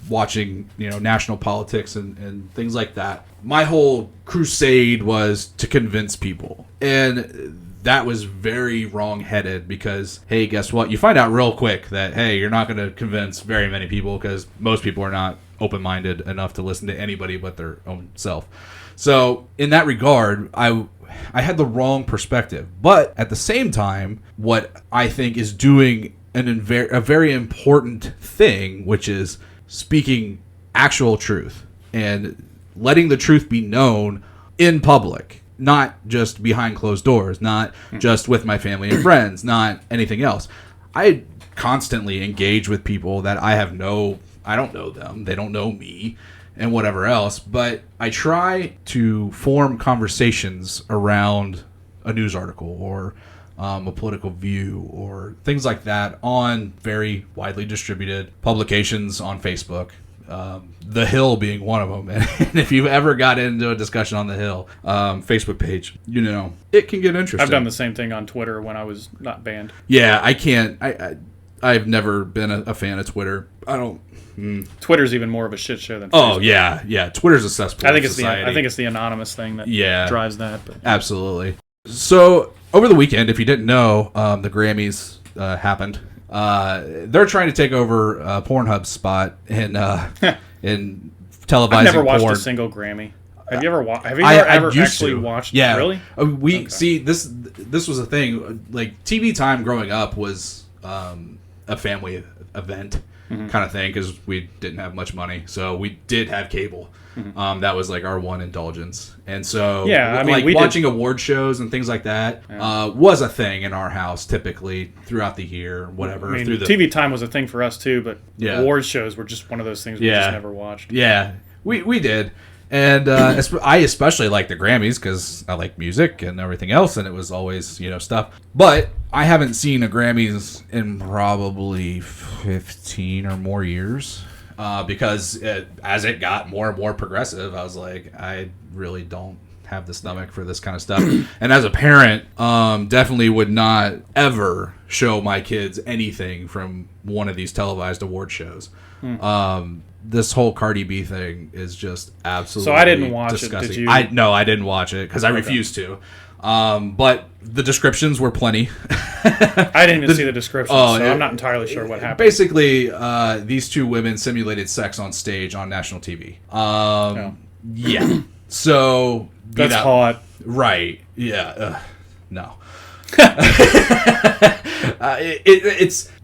watching, national politics and things like that, my whole crusade was to convince people. And that was very wrong-headed because, hey, guess what? You find out real quick that, hey, you're not going to convince very many people because most people are not open-minded enough to listen to anybody but their own self. So in that regard, I had the wrong perspective. But at the same time, what I think is doing a very important thing, which is speaking actual truth and letting the truth be known in public. Not just behind closed doors, not just with my family and friends, not anything else. I constantly engage with people that I don't know them, they don't know me, and whatever else, but I try to form conversations around a news article or a political view or things like that on very widely distributed publications on Facebook. The Hill being one of them. And if you've ever got into a discussion on the Hill Facebook page, it can get interesting.
I've done the same thing on Twitter when I was not banned.
Yeah, I can't. I've never been a fan of Twitter. I don't.
Twitter's even more of a shit show than Facebook.
Oh yeah. Twitter's a cesspool.
I think it's the anonymous thing that drives that. But.
Absolutely. So over the weekend, if you didn't know, the Grammys happened. They're trying to take over Pornhub's spot in televising porn.
I've never watched a single Grammy. Have you ever actually watched?
Yeah,
really.
See this was a thing. Like TV time growing up was a family event kind of thing because we didn't have much money, so we did have cable. That was like our one indulgence, and so watching award shows and things like that was a thing in our house typically throughout the year, whatever.
TV time was a thing for us too, but award shows were just one of those things we just never watched.
Yeah, we did, and I especially like the Grammys because I like music and everything else, and it was always stuff. But I haven't seen a Grammys in probably 15 or more years. Because as it got more and more progressive, I was like, I really don't have the stomach for this kind of stuff. And as a parent, definitely would not ever show my kids anything from one of these televised award shows. This whole Cardi B thing is just absolutely disgusting. So I didn't watch it, did you? No, I didn't watch it because I refused to. But the descriptions were plenty.
I didn't even see the descriptions, so I'm not entirely sure what happened.
Basically, these two women simulated sex on stage on national TV. Yeah. So
that's hot.
Right. Yeah. No.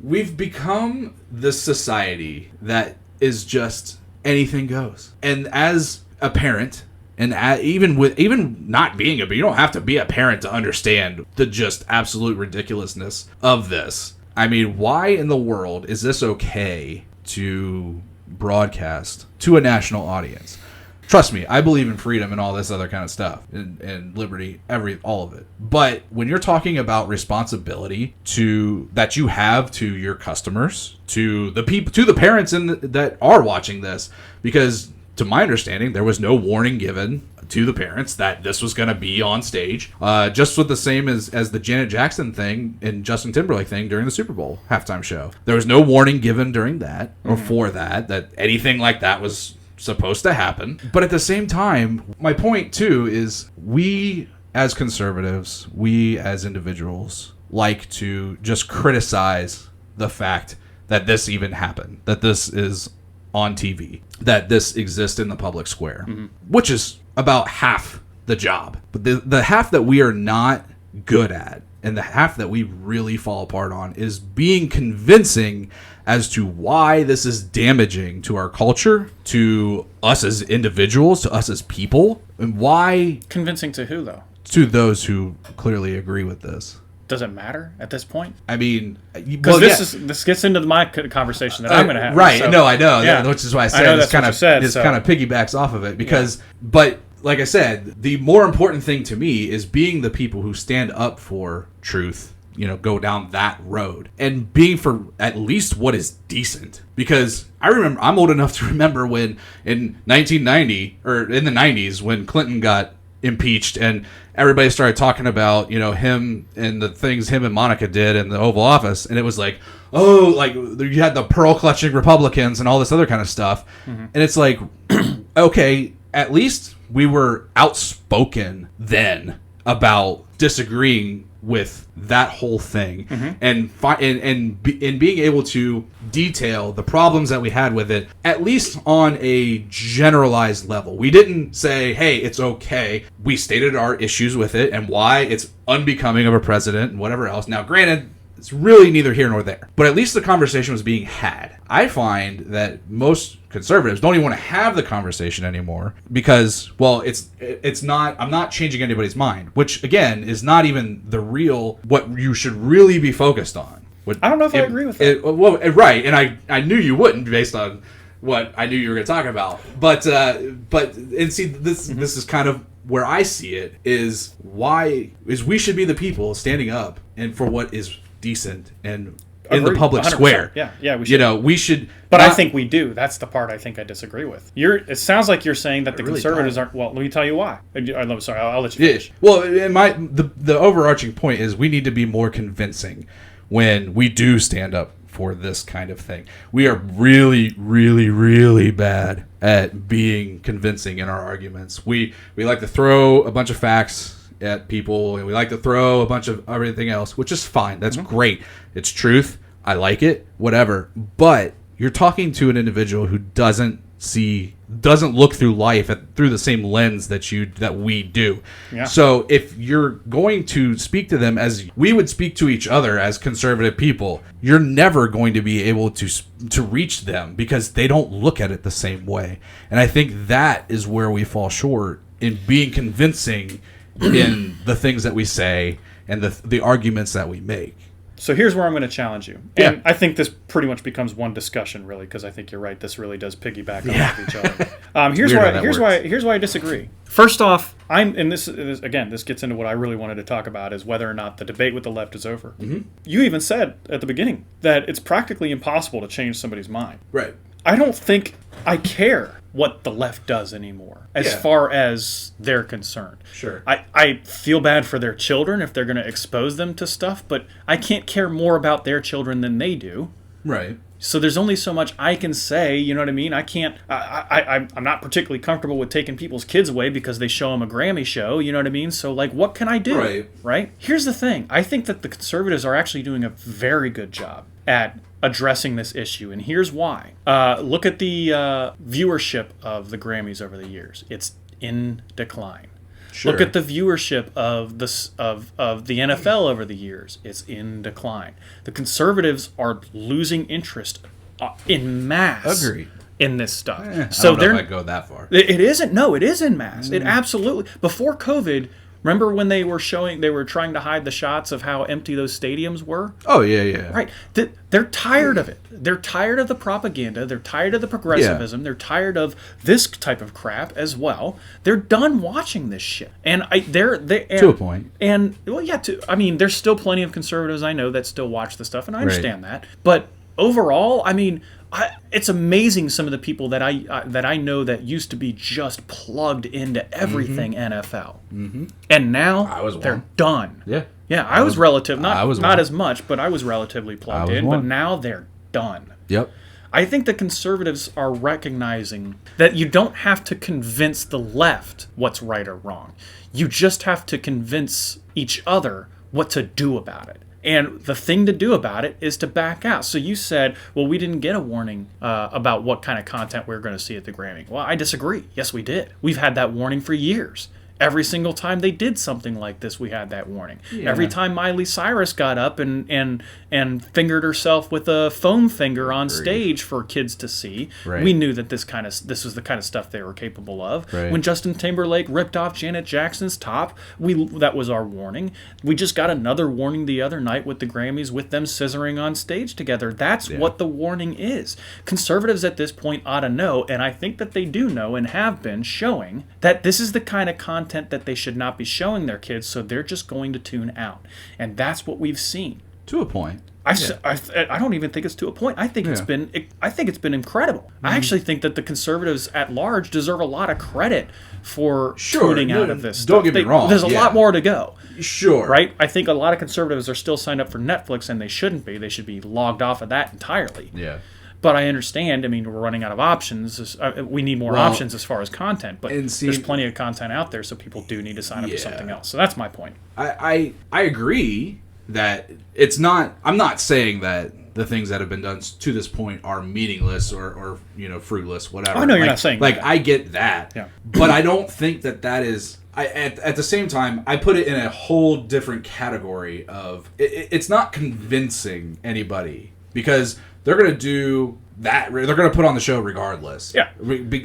We've become this society that is just anything goes. And as a parent, and even not being you don't have to be a parent to understand the just absolute ridiculousness of this. I mean, why in the world is this okay to broadcast to a national audience? Trust me, I believe in freedom and all this other kind of stuff, and liberty, all of it. But when you're talking about responsibility that you have to your customers, to the people, to the parents that are watching this, because to my understanding, there was no warning given to the parents that this was going to be on stage. Just with the same as the Janet Jackson thing and Justin Timberlake thing during the Super Bowl halftime show. There was no warning given during that or for that anything like that was supposed to happen. But at the same time, my point too is we as conservatives, we as individuals like to just criticize the fact that this even happened, that this is on TV, that this exists in the public square, which is about half the job. But the half that we are not good at and the half that we really fall apart on is being convincing as to why this is damaging to our culture, to us as individuals, to us as people, and why.
Convincing to who, though?
To those who clearly agree with this.
Does it matter at this point?
I mean,
because this gets into my conversation that I'm going to have.
Right? So, no, I know, yeah. Which is why I said it's kind of piggybacks off of it because, but like I said, the more important thing to me is being the people who stand up for truth. Go down that road and being for at least what is decent. Because I'm old enough to remember when in 1990 or in the 90s when Clinton got impeached and everybody started talking about him and the things him and Monica did in the Oval Office, and it was like, oh, like you had the pearl clutching Republicans and all this other kind of stuff. And it's like, okay, at least we were outspoken then about disagreeing with that whole thing, and being able to detail the problems that we had with it, at least on a generalized level. We didn't say, hey, it's okay. We stated our issues with it and why it's unbecoming of a president and whatever else. Now, granted, it's really neither here nor there, but at least the conversation was being had. I find that most conservatives don't even want to have the conversation anymore because, well, it's not. I'm not changing anybody's mind, which again is not even the real what you should really be focused on.
I don't know if I agree with that.
Right, and I knew you wouldn't based on what I knew you were going to talk about. But see, this is kind of where I see it is we should be the people standing up and for what is decent and in the public 100%. Square.
Yeah, we should.
We should.
But I think we do. That's the part I think I disagree with. It sounds like you're saying that the conservatives aren't. Well, let me tell you why. I'm sorry. I'll let you finish.
Yeah. Well, the overarching point is we need to be more convincing when we do stand up for this kind of thing. We are really, really, really bad at being convincing in our arguments. We like to throw a bunch of facts at people, and we like to throw a bunch of everything else, which is fine. That's great. It's truth. I like it. Whatever. But you're talking to an individual who doesn't look through life through the same lens that we do. Yeah. So if you're going to speak to them as we would speak to each other as conservative people, you're never going to be able to reach them because they don't look at it the same way. And I think that is where we fall short in being convincing in the things that we say and the arguments that we make.
So here's where I'm going to challenge you. And I think this pretty much becomes one discussion, really, because I think you're right. This really does piggyback on each other. Here's why I disagree. First off, this gets into what I really wanted to talk about, is whether or not the debate with the left is over. Mm-hmm. You even said at the beginning that it's practically impossible to change somebody's mind.
Right.
I don't think I care what the left does anymore as far as they're concerned.
Sure.
I feel bad for their children if they're going to expose them to stuff, but I can't care more about their children than they do.
Right.
So there's only so much I can say, you know what I mean? I can't, I'm not particularly comfortable with taking people's kids away because they show them a Grammy show, you know what I mean? So like, what can I do? Right? Here's the thing. I think that the conservatives are actually doing a very good job at addressing this issue, and here's why. Look at the viewership of the Grammys over the years. It's in decline. Sure. Look at the viewership of the NFL over the years. It's in decline. The conservatives are losing interest in mass.
Agreed.
In this stuff.
So I don't know if I go that far.
It isn't. No, it is in mass. It absolutely. Before COVID, remember when they were trying to hide the shots of how empty those stadiums were?
Oh, yeah.
Right. They're tired of it. They're tired of the propaganda. They're tired of the progressivism. Yeah. They're tired of this type of crap as well. They're done watching this shit. And to
a point.
And, well, yeah, there's still plenty of conservatives I know that still watch the stuff, and I understand that. But overall, it's amazing some of the people that I know that used to be just plugged into everything NFL, and now they're done.
Yeah.
I was not as much, but I was relatively plugged in. But now they're done.
Yep.
I think the conservatives are recognizing that you don't have to convince the left what's right or wrong. You just have to convince each other what to do about it. And the thing to do about it is to back out. So you said, well, we didn't get a warning about what kind of content we were going to see at the Grammy. Well, I disagree. Yes, we did. We've had that warning for years. Every single time they did something like this, we had that warning.
Yeah.
Every time Miley Cyrus got up and fingered herself with a foam finger on stage for kids to see, we knew that this was the kind of stuff they were capable of.
Right.
When Justin Timberlake ripped off Janet Jackson's top, that was our warning. We just got another warning the other night with the Grammys, with them scissoring on stage together. That's what the warning is. Conservatives at this point ought to know, and I think that they do know and have been showing, that this is the kind of content that they should not be showing their kids, so they're just going to tune out. And that's what we've seen.
To a point.
I don't even think it's to a point. I think it's been incredible. I actually think that the conservatives at large deserve a lot of credit for tuning out of this stuff.
Don't get me wrong.
There's a lot more to go.
Sure.
Right? I think a lot of conservatives are still signed up for Netflix, and they shouldn't be. They should be logged off of that entirely.
Yeah.
But I understand. I mean, we're running out of options. We need more options as far as content. But there's plenty of content out there, so people do need to sign up for something else. So that's my point.
I agree that it's not. I'm not saying that the things that have been done to this point are meaningless or fruitless, whatever.
Oh no, you're not saying that.
I get that.
Yeah.
But I don't think that is. At the same time, I put it in a whole different category of it's not convincing anybody, because they're going to do that. They're going to put on the show regardless.
Yeah.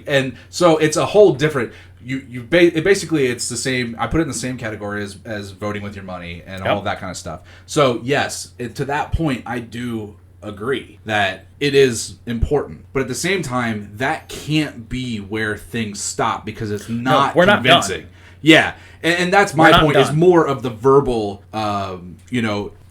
And so it's a whole different. Basically it's the same. I put it in the same category as voting with your money and all of that kind of stuff. So yes, to that point, I do agree that it is important, but at the same time, that can't be where things stop, because it's not convincing.
Not done.
Yeah, and that's my point.
Done.
Is more of the verbal,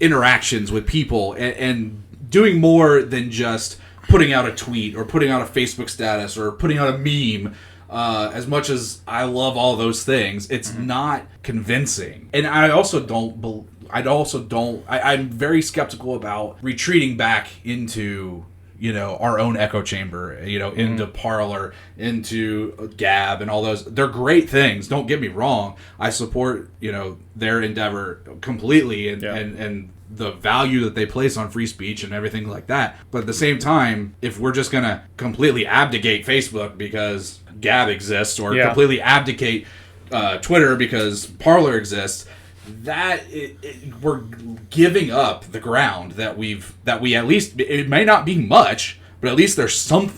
interactions with people and doing more than just putting out a tweet or putting out a Facebook status or putting out a meme. As much as I love all those things, it's not convincing. And I also don't. I'm very skeptical about retreating back into our own echo chamber, into Parler, into Gab, and all those. They're great things. Don't get me wrong. I support their endeavor completely, and the value that they place on free speech and everything like that. But at the same time, if we're just going to completely abdicate Facebook because Gab exists, or completely abdicate Twitter because Parler exists, we're giving up the ground that we at least, it may not be much, but at least there's some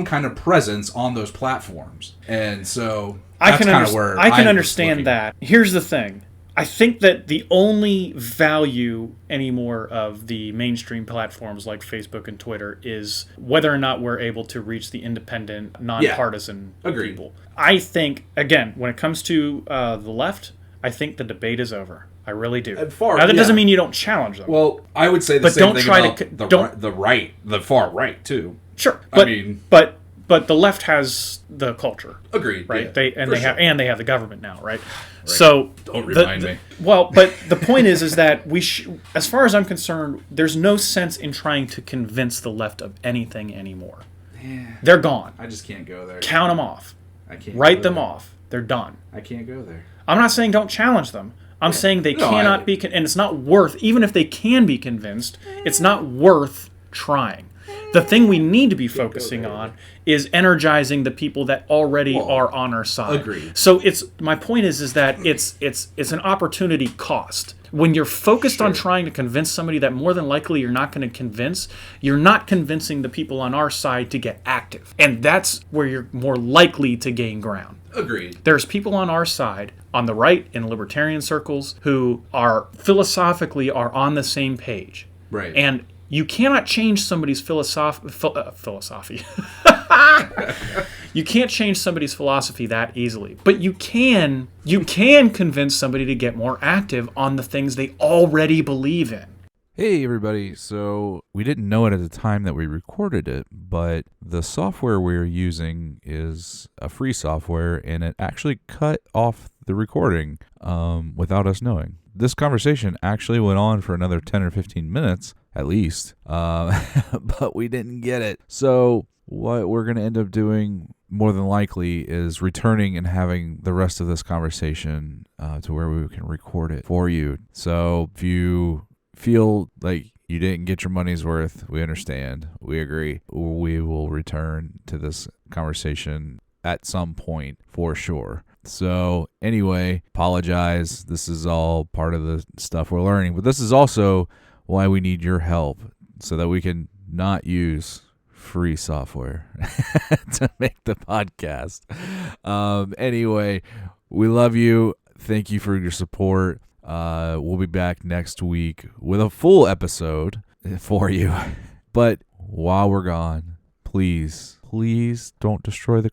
kind of presence on those platforms. And so that's kind of where
I can understand that. Here's the thing. I think that the only value anymore of the mainstream platforms like Facebook and Twitter is whether or not we're able to reach the independent, nonpartisan people. I think, again, when it comes to the left, I think the debate is over. I really do. Now, that doesn't mean you don't challenge them.
Well, I would say the same thing about the far right, too.
Sure. But the left has the culture.
Agreed.
Right?
Yeah,
they have the government now, right? So
don't remind me.
Well, but the point is that as far as I'm concerned, there's no sense in trying to convince the left of anything anymore.
Yeah.
They're gone.
I just can't go there.
Count them off.
I can't.
Write them off. They're done.
I can't go there.
I'm not saying don't challenge them. I'm saying they cannot be, and it's not worth, even if they can be convinced, it's not worth trying. The thing we need to be focusing on is energizing the people that already are on our side.
Agreed.
So my point is that it's an opportunity cost. When you're focused on trying to convince somebody that more than likely you're not going to convince, you're not convincing the people on our side to get active. And that's where you're more likely to gain ground.
Agreed.
There's people on our side, on the right, in libertarian circles, who are philosophically are on the same page.
Right.
And you cannot change somebody's philosophy. You can't change somebody's philosophy that easily. But you can convince somebody to get more active on the things they already believe in.
Hey everybody, so we didn't know it at the time that we recorded it, but the software we're using is a free software, and it actually cut off the recording without us knowing. This conversation actually went on for another 10 or 15 minutes, at least, but we didn't get it. So what we're going to end up doing, more than likely, is returning and having the rest of this conversation to where we can record it for you. So if you feel like you didn't get your money's worth, we understand. We agree. We will return to this conversation at some point for sure. So anyway, apologize. This is all part of the stuff we're learning, but this is also why we need your help so that we can not use free software to make the podcast. Anyway, we love you. Thank you for your support. We'll be back next week with a full episode for you. But while we're gone, please don't destroy the